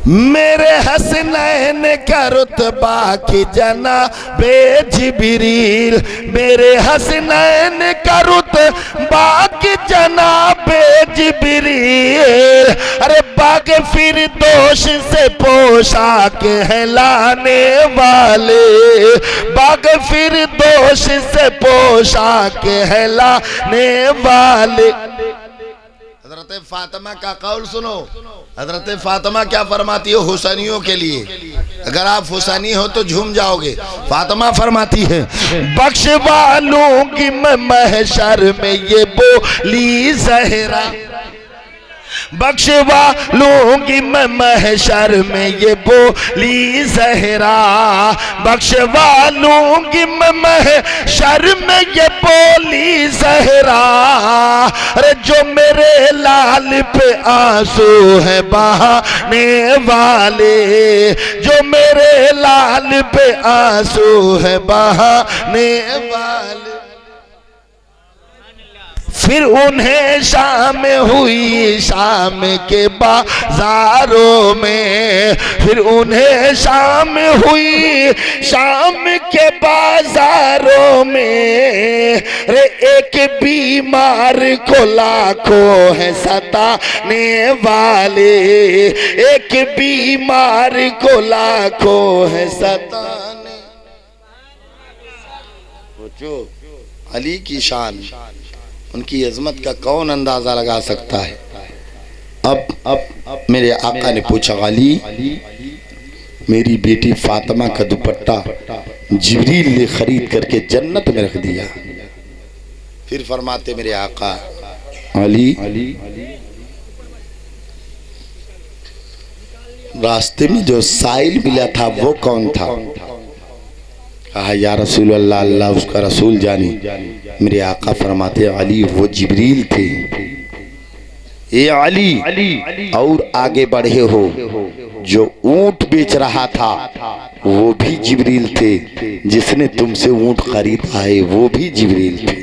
मेरे हसनैन का रुतबा की जनाबे जिब्रील, मेरे हसनैन का रुतबा की जनाबे जिब्रील। अरे बाग फिर दोष से पोशाक है लाने वाले, बाग फिर दोष से पोशाक है लाने वाले। हजरत फातिमा का कौल सुनो। हजरत फातिमा क्या फरमाती है हुसैनियों के लिए? अगर आप हुसैनी हो तो झूम जाओगे। फातिमा फरमाती है बख्शवा लूंगी मैं महशर में ये बोली ज़हरा, बख्शवा लूंगी मैं महशर में ये बोली ज़हरा, बख्शवा लूंगी मैं महशर में ये बोली ज़हरा। अरे जो मेरे लाल पे आंसू है बहाने वाले, जो मेरे लाल पे आंसू है बहाने वाले। फिर उन्हें शाम हुई शाम के बाजारों में, फिर उन्हें शाम हुई शाम के बाजारों में। रे एक बीमार को लाखों है सताने वाले, एक बीमार को लाखों है सताने। सोचो अली की शान, उनकी अजमत का कौन अंदाजा लगा सकता है। अब मेरे आका ने पूछा अली मेरी बेटी फातिमा का दुपट्टा जिब्रील ने खरीद करके जन्नत में रख दिया। फिर फरमाते मेरे आका अली, रास्ते में जो साइल मिला था वो कौन था? कहा या रसूल अल्लाह, अल्लाह उसका रसूल जानी। मेरे आका फरमाते अली वो जिब्रील थे। ये अली और आगे बढ़े हो, जो ऊंट बेच रहा था वो भी जिब्रील थे, जिसने तुमसे ऊंट खरीदा है वो भी जिब्रील थे।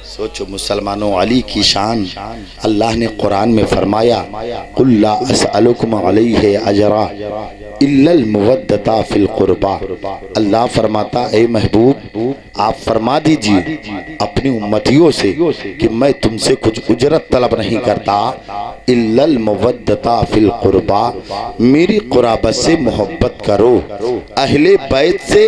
सोचो मुसलमानों, अली की शान अल्लाह ने कुरान में फरमाया, कुल ला असअलुकुम अलैहि अजरा इल्लल मुवद्दता फिल कुर्बा। अल्लाह फरमाता ए महबूब आप फरमा दीजिए अपनी उम्मतियों से कि मैं तुमसे कुछ उजरत तलब नहीं करता, इल्लल मुवद्दता फिल कुर्बा, मेरी कुराबत से मोहब्बत करो। अहले बैत से,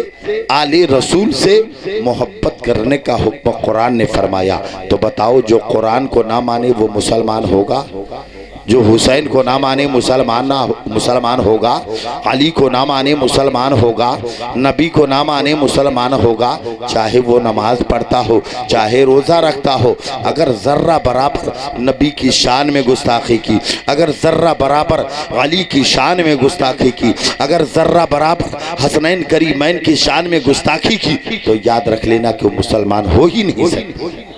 आले रसूल से मोहब्बत करने का हुक्म कुरान ने फरमाया। तो बताओ जो कुरान को ना माने वो मुसलमान होगा? जो हुसैन को ना माने मुसलमान होगा? अली को ना माने मुसलमान होगा? नबी को ना माने मुसलमान होगा? चाहे वो नमाज पढ़ता हो, चाहे रोज़ा रखता हो, अगर ज़र्रा बराबर नबी की शान में गुस्ताखी की, अगर ज़र्रा बराबर अली की शान में गुस्ताखी की, अगर ज़र्रा बराबर हसनैन करीमैन की शान में गुस्ताखी की, तो याद रख लेना कि वो मुसलमान हो ही नहीं सकते।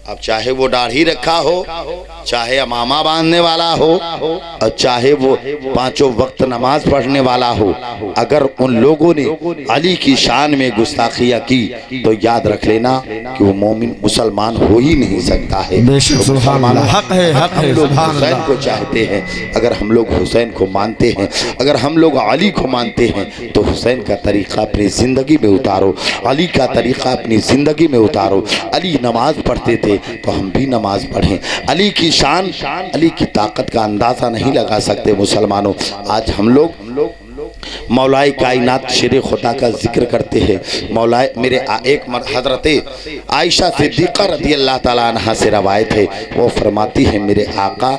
अब चाहे वो दाढ़ी रखा हो, चाहे अमामा बांधने वाला हो, और चाहे वो पांचों वक्त नमाज पढ़ने वाला हो, अगर उन लोगों ने अली की शान में गुस्ताखियां की तो याद रख लेना कि वो मोमिन मुसलमान हो ही नहीं सकता है। बेशक सुभान अल्लाह, हक है, हक है, हम लोग सुभान हुसैन अल्लाह। को चाहते हैं, अगर हम लोग हुसैन को मानते हैं, अगर हम लोग अली को मानते हैं, तो हुसैन का तरीक़ा अपनी ज़िंदगी में उतारो, अली का तरीक़ा अपनी ज़िंदगी में उतारो। अली नमाज पढ़ते थे तो हम भी नमाज पढ़ें। अली की शान, अली की ताकत का अंदाज़ा नहीं लगा सकते मुसलमानों। आज हम लोग मौलाए कायनात शेर खुदा का जिक्र करते हैं। मौलाए मेरे एक हज़रत आयशा सिद्दीक़ा रज़ी अल्लाह ताला अन्हा से रवायत है, वो फरमाती है मेरे आका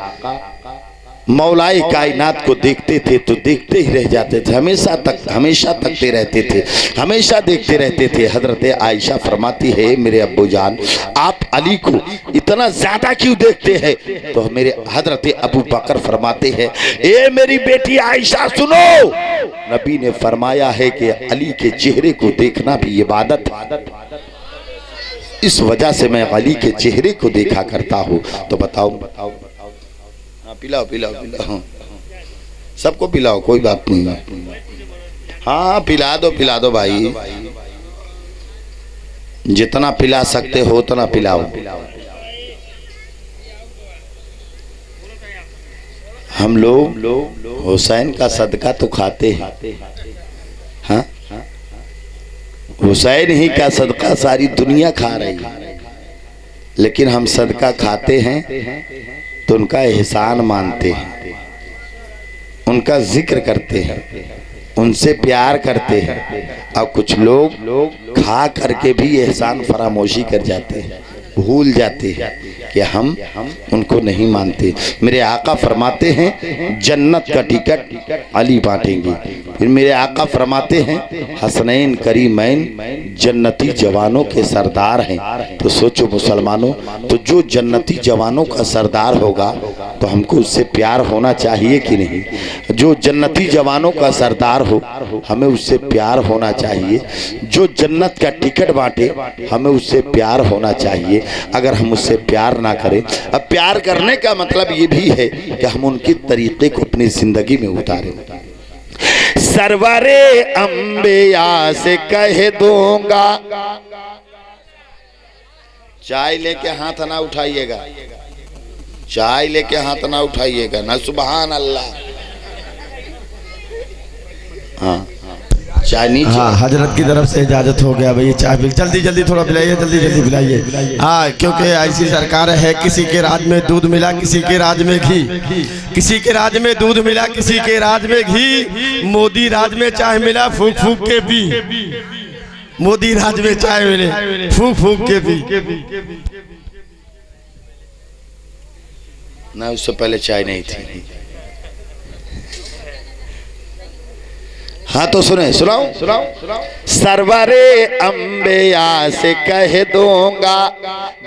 मौलाए कायनात को देखते थे तो देखते ही रह जाते थे, हमेशा तकते रहते थे, हमेशा देखते रहते थे। हज़रत आयशा फरमाती है मेरे अब्बू जान आप अली को इतना ज़्यादा क्यों देखते हैं? तो मेरे हज़रत अबू बकर फरमाते हैं ए मेरी बेटी आयशा सुनो, नबी ने फरमाया है कि अली के चेहरे को देखना भी इबादत है, इस वजह से मैं अली के चेहरे को देखा करता हूँ। तो बताओ पिलाओ पिलाओ पिलाओ, सबको पिलाओ, कोई बात नहीं। हाँ पिला दो भाई, जितना पिला सकते हो उतना पिलाओ। हम लोग हुसैन का सदका तो खाते हैं, हाँ हुसैन ही का सदका सारी दुनिया खा रही है, लेकिन हम सदका खाते हैं तो उनका एहसान मानते हैं, उनका जिक्र करते हैं, उनसे प्यार करते हैं। और कुछ लोग खा करके भी एहसान फरामोशी कर जाते हैं, भूल जाते हैं कि हम उनको नहीं मानते। मेरे आका फरमाते हैं जन्नत का टिकट अली बांटेंगे। फिर मेरे आका फरमाते हैं हसनैन करीमैन जन्नती जवानों के सरदार हैं। तो सोचो मुसलमानों, तो जो जन्नती जवानों का सरदार होगा तो हमको उससे प्यार होना चाहिए कि नहीं? जो जन्नती जवानों का सरदार हो हमें उससे प्यार होना चाहिए। जो जन्नत का टिकट बांटे हमें उससे प्यार होना चाहिए। अगर हम उससे प्यार ना करें, अब प्यार करने का मतलब ये भी है कि हम उनके तरीके को अपनी जिंदगी में उतारें। सरवरे अंबिया से कह दूंगा, चाय लेके हाथ ना उठाइएगा, चाय लेके हाथ ना उठाइएगा ना, सुभान अल्लाह। हाँ चाय नहीं, हाँ हजरत की तरफ से इजाजत हो गया भाई, चाय पिल जल्दी जल्दी थोड़ा पिलाइए, जल्दी जल्दी पिलाइए। हाँ क्योंकि ऐसी सरकार है, किसी के राज में दूध मिला, किसी के राज में घी, किसी के राज में दूध मिला, किसी के राज में घी। मोदी राज में चाय मिला, फूक फूक के पी। मोदी राज में चाय मिले, फूक फूक के पी। ना उससे पहले चाय नहीं थी। हाँ तो सुने, सुनाओ। सरवरे अंबिया से कह दूंगा,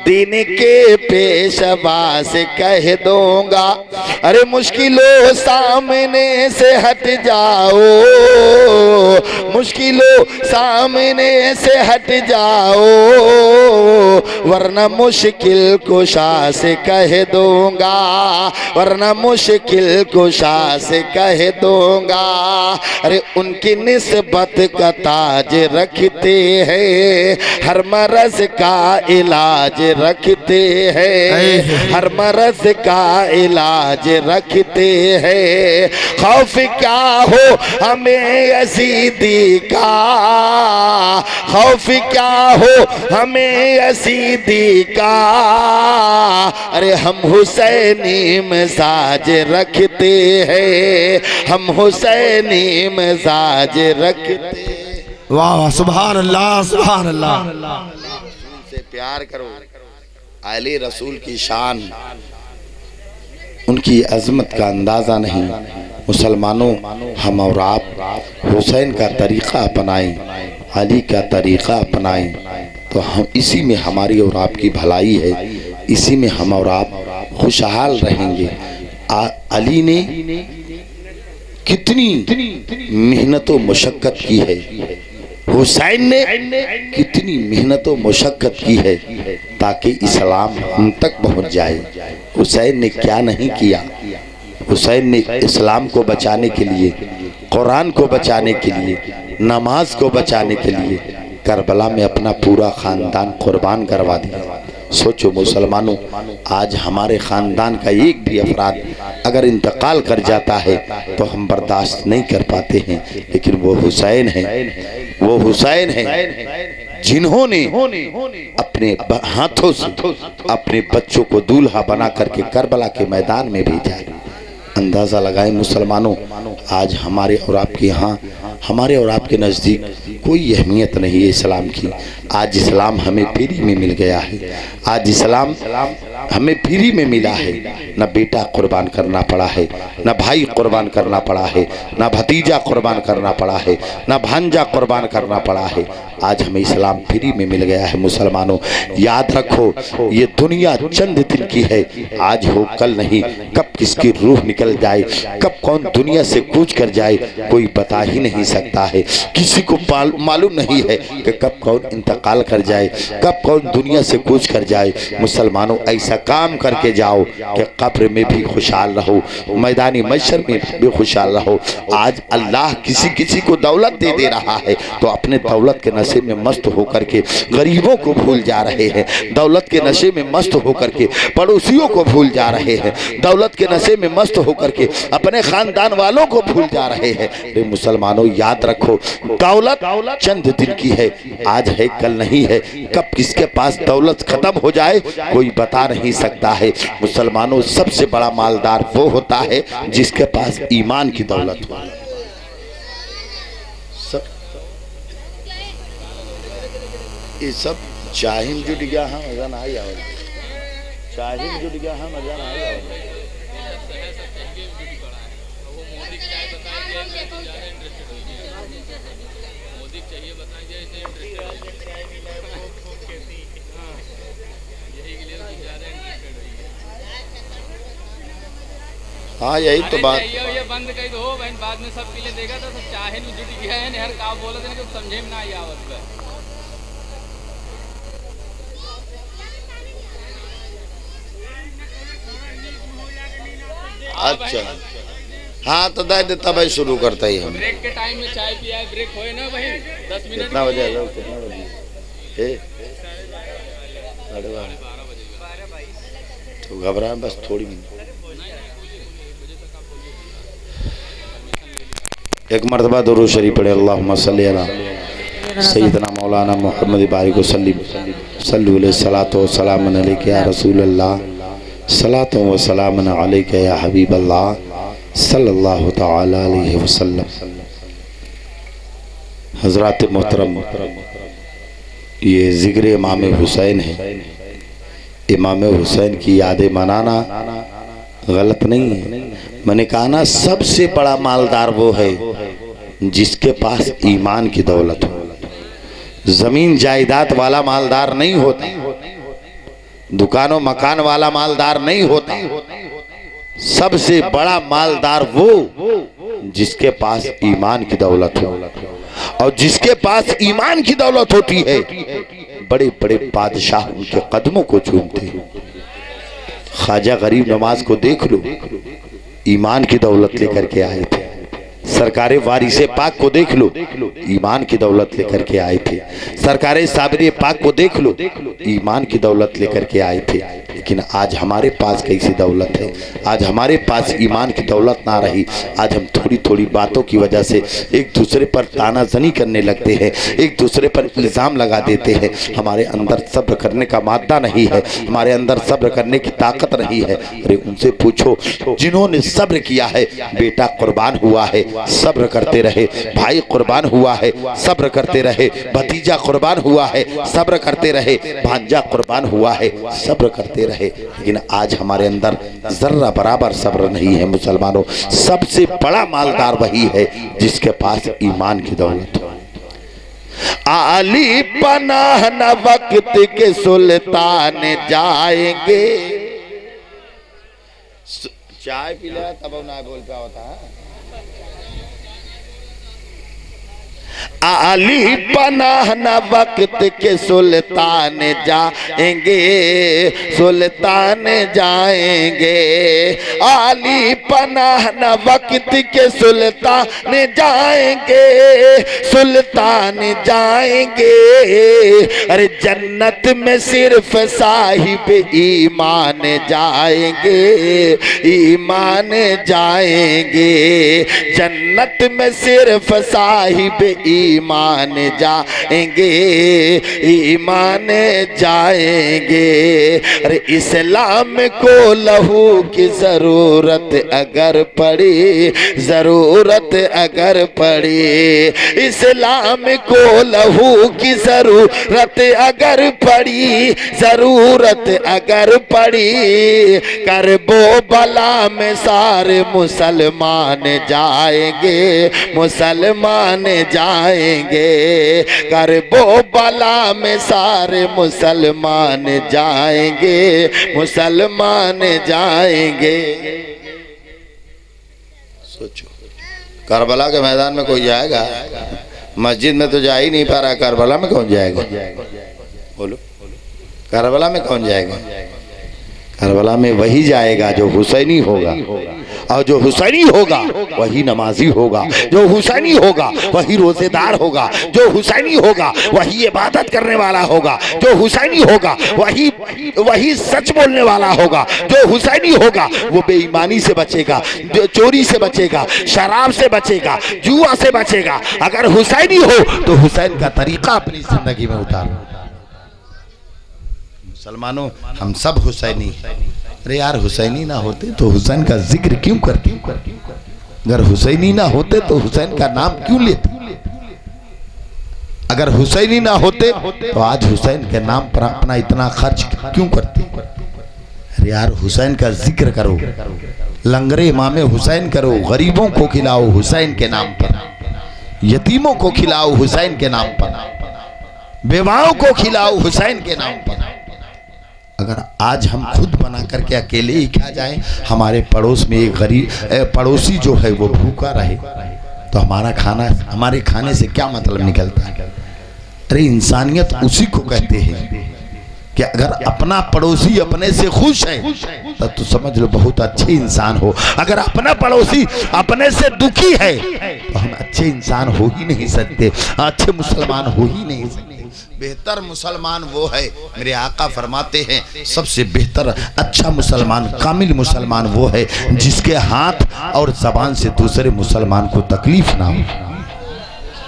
दीन के पेशवा से कह दूंगा, अरे मुश्किलों सामने से हट जाओ, मुश्किलों सामने से हट जाओ, वरना मुश्किल कुशा से कह दूंगा, वरना मुश्किल कुशा से कह दूंगा, अरे उनकी निस्बत का ताज रखते हैं, हर मरज का इलाज रखते हैं, हर मरज का इलाज रखते हैं। खौफ क्या हो हमें यजीदी का, खौफ क्या हो हमें यजीदी का, अरे हम हुसैनी मिजाज रखते हैं, हम हुसैनी मिजाज रखते। वाह वाह, सुभान अल्लाह, सुभान अल्लाह। से प्यार करो, आले रसूल की शान, उनकी अजमत का अंदाज़ा नहीं। मुसलमानों, हम और आप हुसैन का तरीक़ा अपनाएं, अली का तरीक़ा अपनाएं, तो हम इसी में हमारी और आपकी भलाई है, इसी में हम और आप खुशहाल रहेंगे। अली ने कितनी मेहनत व मुशक्क़त की है, हुसैन ने कितनी मेहनत व मुशक्क़त की है ताकि इस्लाम हम तक पहुंच जाए। हुसैन ने क्या नहीं किया, हुसैन ने इस्लाम को बचाने के लिए, कुरान को बचाने के लिए, नमाज को बचाने के लिए करबला में अपना पूरा ख़ानदान कुर्बान करवा दिया। सोचो मुसलमानों, आज हमारे ख़ानदान का एक भी अफराद अगर इंतकाल कर जाता है तो हम बर्दाश्त नहीं कर पाते हैं, लेकिन वो हुसैन है, वो हुसैन है जिन्होंने अपने हाथों से अपने बच्चों को दूल्हा बना करके करबला के मैदान में भेजा। अंदाज़ा लगाएं मुसलमानों, आज हमारे और आपके यहाँ, हमारे और आपके नज़दीक कोई अहमियत नहीं है इस्लाम की। आज इस्लाम हमें फ्री में मिल गया है, आज इस्लाम हमें फ्री में मिला है। न बेटा कुर्बान करना पड़ा है, न भाई कुर्बान करना पड़ा है, न भतीजा कुर्बान करना पड़ा है, न भांजा कुर्बान करना पड़ा है। आज हमें इस्लाम फ्री में मिल गया है। मुसलमानों, याद रखो, ये दुनिया चंद दिन की है, आज हो कल नहीं। कब किसकी रूह निकल जाए, कब कौन दुनिया से कूच कर जाए, कोई बता ही नहीं सकता है। किसी को मालूम नहीं है कि कब कौन इंतकाल कर जाए, कब कौन दुनिया से कूच कर जाए। मुसलमानों, ऐसा काम करके जाओ कि कब्र में भी खुशहाल रहो, मैदानी महशर में भी खुशहाल रहो। आज अल्लाह किसी किसी को दौलत दे रहा है तो अपने दौलत के नशे में मस्त होकर के गरीबों को भूल जा रहे हैं, दौलत के नशे में मस्त होकर के पड़ोसियों को भूल जा रहे हैं, दौलत के नशे में मस्त होकर के अपने खानदान वालों को भूल जा रहे हैं। अरे मुसलमानों, याद रखो, दौलत चंद दिन की है, आज है कल नहीं है। कब किसके पास दौलत खत्म हो जाए कोई बता नहीं सकता है। मुसलमानों, सबसे बड़ा मालदार वो होता है जिसके पास ईमान की दौलत हो। ये सब चाहिम जुट गया, हम मजा ना आई आवल, चाहिम जुट गया, हम मजा ना आई आवल। हाँ, यही तो बात। ये बंद कही दो, बाद में सब के लिए देगा तो सब चाहे नहीं जुट गया है, हर काम बोला था कि समझे में ना आई आवत पे। अच्छा, हाँ तो दे देता भाई, शुरू करता ही हम। ब्रेक के टाइम में चाय पिया, ब्रेक होए ना भाई 10 मिनट। कितना बजे आ जाओ, कितना बजे? 12:30 तो घबरा बस थोड़ी मिनट। एक मरतबा दुरूद शरीफ पढ़े, अल्लाहुम्मा सल्ली अला सय्यदना मौलाना मुहम्मद बारिक वसल्लम सल्लु अलैहि सलातो व सलाम अलैका या रसूल अल्लाह, सलातो व सलाम अलैका या हबीब अल्लाह सल्लल्लाहु तआला अलैहि वसल्लम। हज़रात मोहतरम, ये ज़िक्र इमाम हुसैन है। इमाम हुसैन की यादें मनाना गलत नहीं है। मैंने कहा ना, सबसे बड़ा मालदार वो है जिसके पास ईमान की दौलत हो। जमीन जायदाद वाला मालदार नहीं होता, दुकानों मकान वाला मालदार नहीं होता। सबसे बड़ा मालदार वो जिसके पास ईमान की दौलत हो। और जिसके पास ईमान की दौलत होती है, बड़े बड़े बादशाह उनके कदमों को चूमते हैं। ख्वाजा गरीब नवाज को देख लो, ईमान की दौलत लेकर के आए थे। सरकारे वारिसे पाक को देख लो, ईमान की दौलत लेकर के आए थे। सरकारे साबरे पाक को देख लो, ईमान की दौलत लेकर के आए थे। लेकिन आज हमारे पास कैसी दौलत है? आज हमारे पास ईमान की दौलत ना रही। आज हम थोड़ी थोड़ी बातों की वजह से एक दूसरे पर तानाजनी करने लगते हैं, एक दूसरे पर इल्ज़ाम लगा देते हैं। हमारे अंदर सब्र करने का मादा नहीं है, हमारे अंदर सब्र करने की ताकत नहीं है। अरे उनसे पूछो जिन्होंने सब्र किया है, बेटा कुर्बान हुआ है, सब्र करते रहे। भाई कुर्बान हुआ है, सब्र करते रहे। भतीजा कुर्बान हुआ है, सब्र करते रहे। भांजा कुर्बान हुआ है, सब्र करते रहे। लेकिन आज हमारे अंदर जर्रा बराबर सब्र नहीं है। मुसलमानों, सबसे बड़ा मालदार वही है जिसके पास ईमान की दौलत हो। आली पनाह न वक्त के सुल्तान जाएंगे। चाय पी लिया तब ना बोल पाया होता है। आली पनाह न वक्त के सुल्तान जाएंगे, सुल्तान जाएंगे। आली पनाह न वक्त के सुल्तान जाएंगे, सुल्तान जाएंगे। अरे जन्नत में सिर्फ साहिब ईमान जाएंगे, ईमान जाएंगे। जन्नत में सिर्फ साहिब ईमान जाएंगे, ईमान जाएंगे। अरे इस्लाम को लहू की जरूरत अगर पड़ी, जरूरत अगर पड़ी, इस्लाम को लहू की जरूरत अगर पड़ी, जरूरत अगर पड़ी। करबो बला में सारे मुसलमान जाएंगे, मुसलमान जाएंगे। करबो बला में सारे मुसलमान जाएंगे, मुसलमान जाएंगे। सोचो, करबला के मैदान में कोई जाएगा? मस्जिद में तो जा ही नहीं पा रहा, करबला में कौन जाएगा? बोलो, करबला में कौन जाएगा? करबला में वही जाएगा जो हुसैनी होगा, और जो हुसैनी होगा वही नमाजी होगा, जो हुसैनी होगा वही रोजेदार होगा, जो हुसैनी होगा वही इबादत करने वाला होगा, जो हुसैनी होगा वही सच बोलने वाला होगा, जो हुसैनी होगा वो बेईमानी से बचेगा, जो चोरी से बचेगा, शराब से बचेगा, जुआ से बचेगा। अगर हुसैनी हो तो हुसैन का तरीका अपनी जिंदगी में उतारो। मुसलमानों, हम सब हुसैनी। अरे यार, हुसैनी ना होते तो हुसैन का जिक्र क्यों करते? अगर हुसैनी ना होते तो हुसैन का नाम क्यों लेते? अगर हुसैनी ना होते तो आज हुसैन के नाम पर अपना इतना खर्च क्यों करते? अरे यार, हुसैन का जिक्र करो, लंगरे इमाम हुसैन करो, गरीबों को खिलाओ हुसैन के नाम पर, यतीमों को खिलाओ हुसैन के नाम पर, बेवाओं को खिलाओ हुसैन के नाम पर। अगर आज हम खुद बना करके अकेले ही खा जाएं, हमारे पड़ोस में एक गरीब पड़ोसी जो है वो भूखा रहे, तो हमारा खाना, हमारे खाने से क्या मतलब निकलता है? अरे इंसानियत उसी को कहते हैं कि अगर अपना पड़ोसी अपने से खुश है तब तो समझ लो बहुत अच्छे इंसान हो। अगर अपना पड़ोसी अपने से दुखी है तो हम अच्छे इंसान हो ही नहीं सकते, अच्छे मुसलमान हो ही नहीं सकते। बेहतर मुसलमान वो है, मेरे आका फरमाते हैं सबसे बेहतर अच्छा मुसलमान, कामिल मुसलमान वो है जिसके हाथ और जबान से दूसरे मुसलमान को तकलीफ ना हो,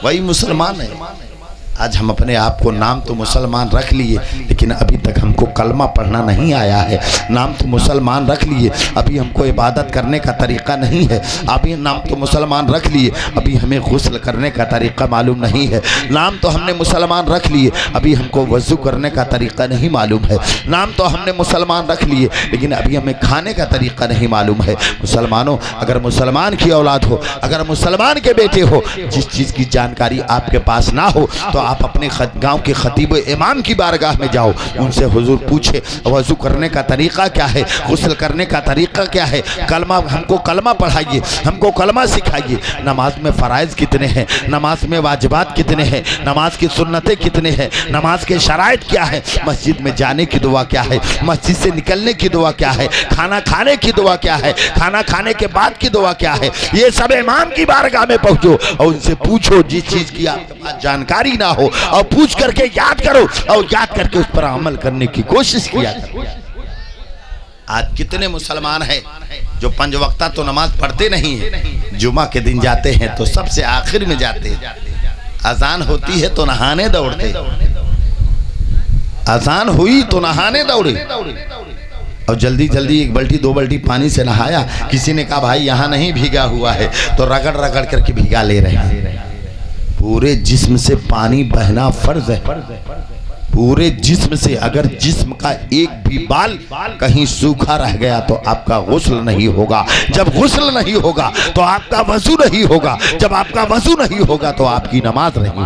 वही मुसलमान है। आज हम अपने आप को नाम तो मुसलमान रख लिए, लेकिन अभी तक हमको कलमा पढ़ना नहीं आया है। नाम तो मुसलमान रख लिए, अभी हमको इबादत करने का तरीक़ा नहीं है। अभी नाम तो मुसलमान रख लिए, अभी हमें गुस्ल करने का तरीक़ा मालूम नहीं है। नाम तो हमने मुसलमान रख लिए, अभी हमको वज़ू करने का तरीक़ा नहीं मालूम है। नाम तो हमने मुसलमान रख लिए, लेकिन अभी हमें खाने का तरीक़ा नहीं मालूम है। मुसलमानों, अगर मुसलमान की औलाद हो, अगर मुसलमान के बेटे हो, जिस चीज़ की जानकारी आपके पास ना हो तो आप अपने गांव के खतीब इमाम की बारगाह में जाओ, उनसे हुजूर पूछे वज़ू करने का तरीक़ा क्या है, गुस्ल करने का तरीक़ा क्या है, कलमा, हमको कलमा पढ़ाइए, हमको कलमा सिखाइए। नमाज में फ़राइज़ कितने हैं, नमाज में वाजिबात कितने हैं, नमाज की सुन्नतें कितने हैं, नमाज के शराइत क्या है, मस्जिद में जाने की दुआ क्या है, मस्जिद से निकलने की दुआ क्या है, खाना खाने की दुआ क्या है, खाना खाने के बाद की दुआ क्या है। ये सब इमाम की बारगाह में पहुँचो और उनसे पूछो जिस चीज़ की आपके पास जानकारी ना हो, और पूछ करके याद करो और याद करके उस पर अमल करने की कोशिश किया करो। आज कितने मुसलमान हैं जो 5 वक्ता तो नमाज पढ़ते नहीं है, जुमा के दिन जाते हैं तो सबसे आखिर में जाते हैं, अजान होती है तो नहाने दौड़ते, अजान हुई तो नहाने दौड़े, और जल्दी जल्दी 1 बाल्टी 2 बाल्टी पानी से नहाया। किसी ने कहा भाई यहाँ नहीं भीगा हुआ है, तो रगड़ रगड़ करके भीगा ले रहे हैं। पूरे जिस्म से पानी बहना फर्ज है, पूरे जिस्म से। अगर जिस्म का एक भी बाल कहीं सूखा रह गया तो आपका गुस्ल नहीं होगा, जब गुस्ल नहीं होगा तो आपका वज़ू नहीं होगा, जब आपका वज़ू नहीं होगा तो आपकी नमाज नहीं।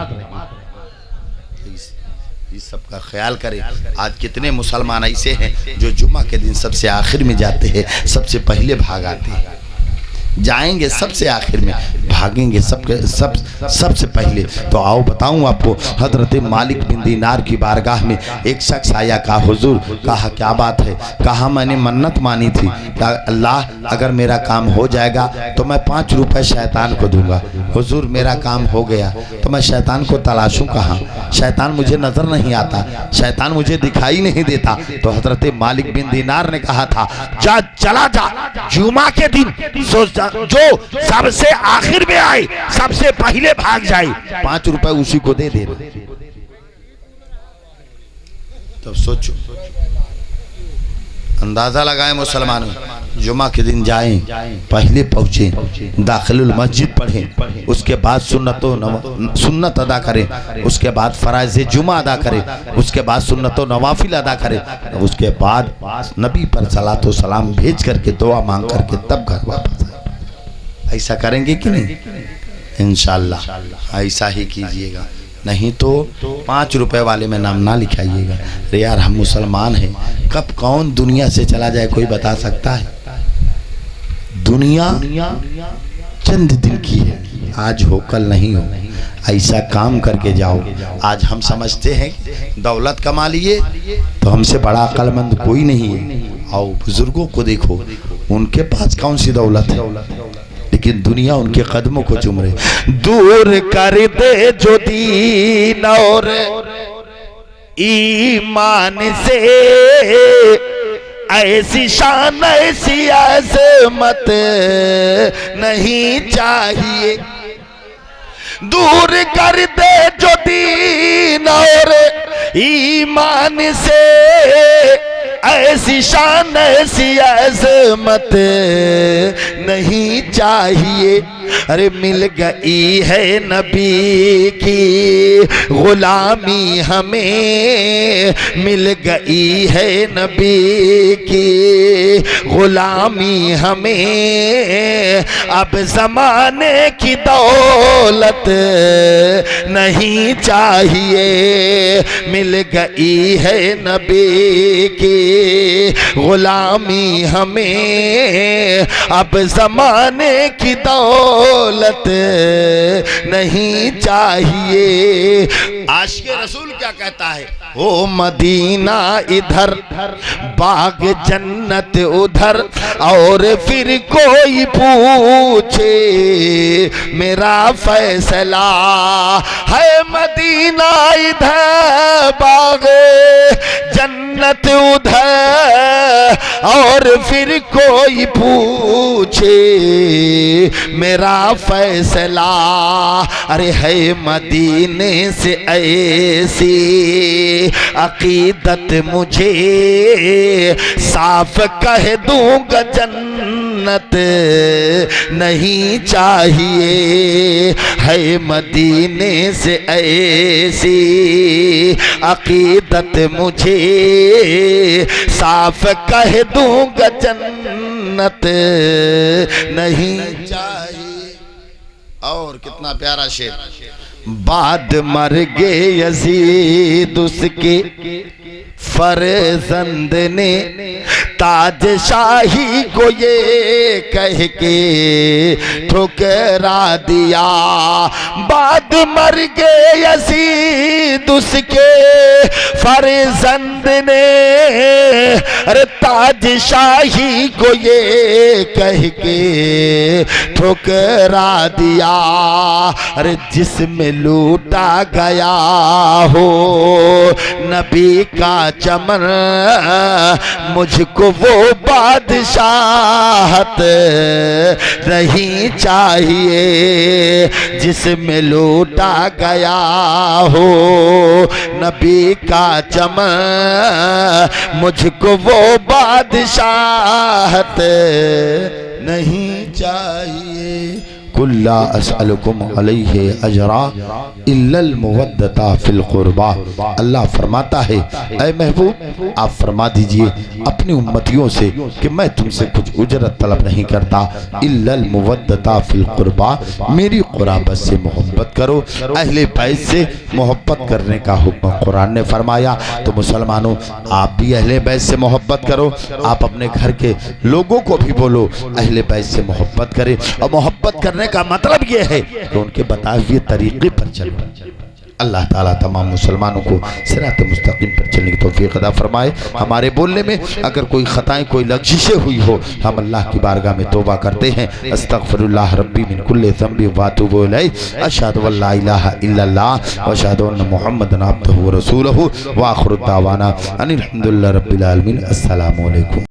इस सब का ख्याल करें। आज कितने मुसलमान ऐसे हैं जो जुम्मा के दिन सबसे आखिर में जाते हैं, सबसे पहले भाग आते हैं, जाएंगे सबसे आखिर में, भागेंगे सबसे पहले। तो आओ बताऊं आपको, हजरत मालिक बिन दीनार की बारगाह में एक शख्स आया, कहा हुजूर, कहा क्या बात है, कहा मैंने मन्नत मानी थी, कहा अल्लाह अगर मेरा काम हो जाएगा तो मैं 5 रुपए शैतान को दूंगा। हुजूर मेरा काम हो गया तो मैं शैतान को तलाशूं कहाँ, शैतान मुझे नजर नहीं आता, शैतान मुझे दिखाई नहीं देता। तो हजरत मालिक बिन दीनार ने कहा था, जा चला जा, जुमा के दिन जो सबसे आखिर में आए सबसे पहले भाग जाए, 5 रुपए उसी को दे दे। तब सोचो, अंदाजा लगाए मुसलमानों, जुमा के दिन जाएं, पहले पहुंचे, दाखिलुल मस्जिद पढ़ें, उसके बाद सुन्नत अदा करें, उसके बाद फराइज़ जुमा अदा करें, उसके बाद सुन्नत नवाफिल अदा करें, उसके बाद नबी पर सलातो सलाम भेज करके दुआ मांग करके तब घर वापस आए। ऐसा करेंगे कि नहीं? इंशाअल्लाह ऐसा ही कीजिएगा, नहीं तो 5 रुपए वाले में नाम ना लिखाइएगा। अरे यार हम मुसलमान हैं, कब कौन दुनिया से चला जाए कोई बता सकता है? दुनिया चंद दिन की है, आज हो कल नहीं हो। ऐसा काम करके जाओ। आज हम समझते हैं दौलत कमा लिए तो हमसे बड़ा अक्लमंद कोई नहीं है। आओ बुजुर्गों को देखो, उनके पास कौन सी दौलत है, लेकिन दुनिया उनके कदमों को चूम रही। दूर कर दे जो दीन और ईमान से, ऐसी शान ऐसी अज़मत नहीं चाहिए। दूर कर दे जो दीन और ईमान से, ऐसी शान ऐसी अज़मत नहीं चाहिए। अरे मिल गई है नबी की गुलामी हमें, मिल गई है नबी की गुलामी हमें, अब ज़माने की दौलत नहीं चाहिए। मिल गई है नबी की गुलामी हमें, अब ज़माने की दौलत नहीं चाहिए। आशिक़ रसूल क्या कहता है? ओ मदीना इधर, बाग जन्नत उधर, और फिर कोई पूछे मेरा फैसला है। मदीना इधर, बाग जन्नत उधर, और फिर कोई पूछे मेरा फैसला। अरे है मदीने से ऐसी अकीदत मुझे, साफ कह दूंगा जन्नत नहीं चाहिए। है मदीने से ऐसी अकीदत मुझे, साफ कह दूंगा जन्नत नहीं चाहिए। और कितना प्यारा शेर। बाद मर गए यजीद उसके फरजंद ने, ताज शाही को ये कह के ठुकरा दिया। बाद मर गए यजीद उसके फरजंद ने, अरे ताज शाही को ये कह के ठुकरा दिया। अरे जिसमें लूटा गया हो नबी का चमन, मुझको वो बादशाहत नहीं चाहिए। जिसमें लूटा गया हो नबी का चमन, मुझको वो बादशाहत नहीं चाहिए। कुल्ला अस्अलुकुम अलैहि अजरा इल्लल मुवद्दता फिल कुर्बा। अल्लाह फरमाता है ऐ महबूब आप फरमा दीजिए अपनी उम्मतियों से कि मैं तुमसे कुछ उजरत तलब नहीं करता, इल्लल मुवद्दता फिल कुर्बा, मेरी कुराबत से मोहब्बत करो। अहले बैत से मोहब्बत करने का हुक्म कुरान ने फरमाया। तो मुसलमानों आप भी अहले बैत से मोहब्बत करो, आप अपने घर के लोगों को भी बोलो अहले बैत से मोहब्बत करें। और मोहब्बत करने का मतलब यह है कि उनके बताए हुए तरीके पर चलो। अल्लाह ताला तमाम मुसलमानों को सिरात मुस्तकीम पर चलने की तौफीक अता फरमाए। हमारे बोलने में अगर कोई खताएं कोई लग़ज़िशें हुई हो, हम अल्लाह की बारगाह में तौबा करते हैं। अस्तग़फिरुल्लाह रब्बी मिन कुल्लि ज़ंबि व अतूबु इलैहि, अशहदु अल्ला इलाहा इल्लल्लाह व अशहदु अन्ना मुहम्मदन अब्दुहु व रसूलुहु व आखिरु दावाना अनिल हम्दुलिल्लाहि रब्बिल आलमीन। अस्सलामु अलैकुम।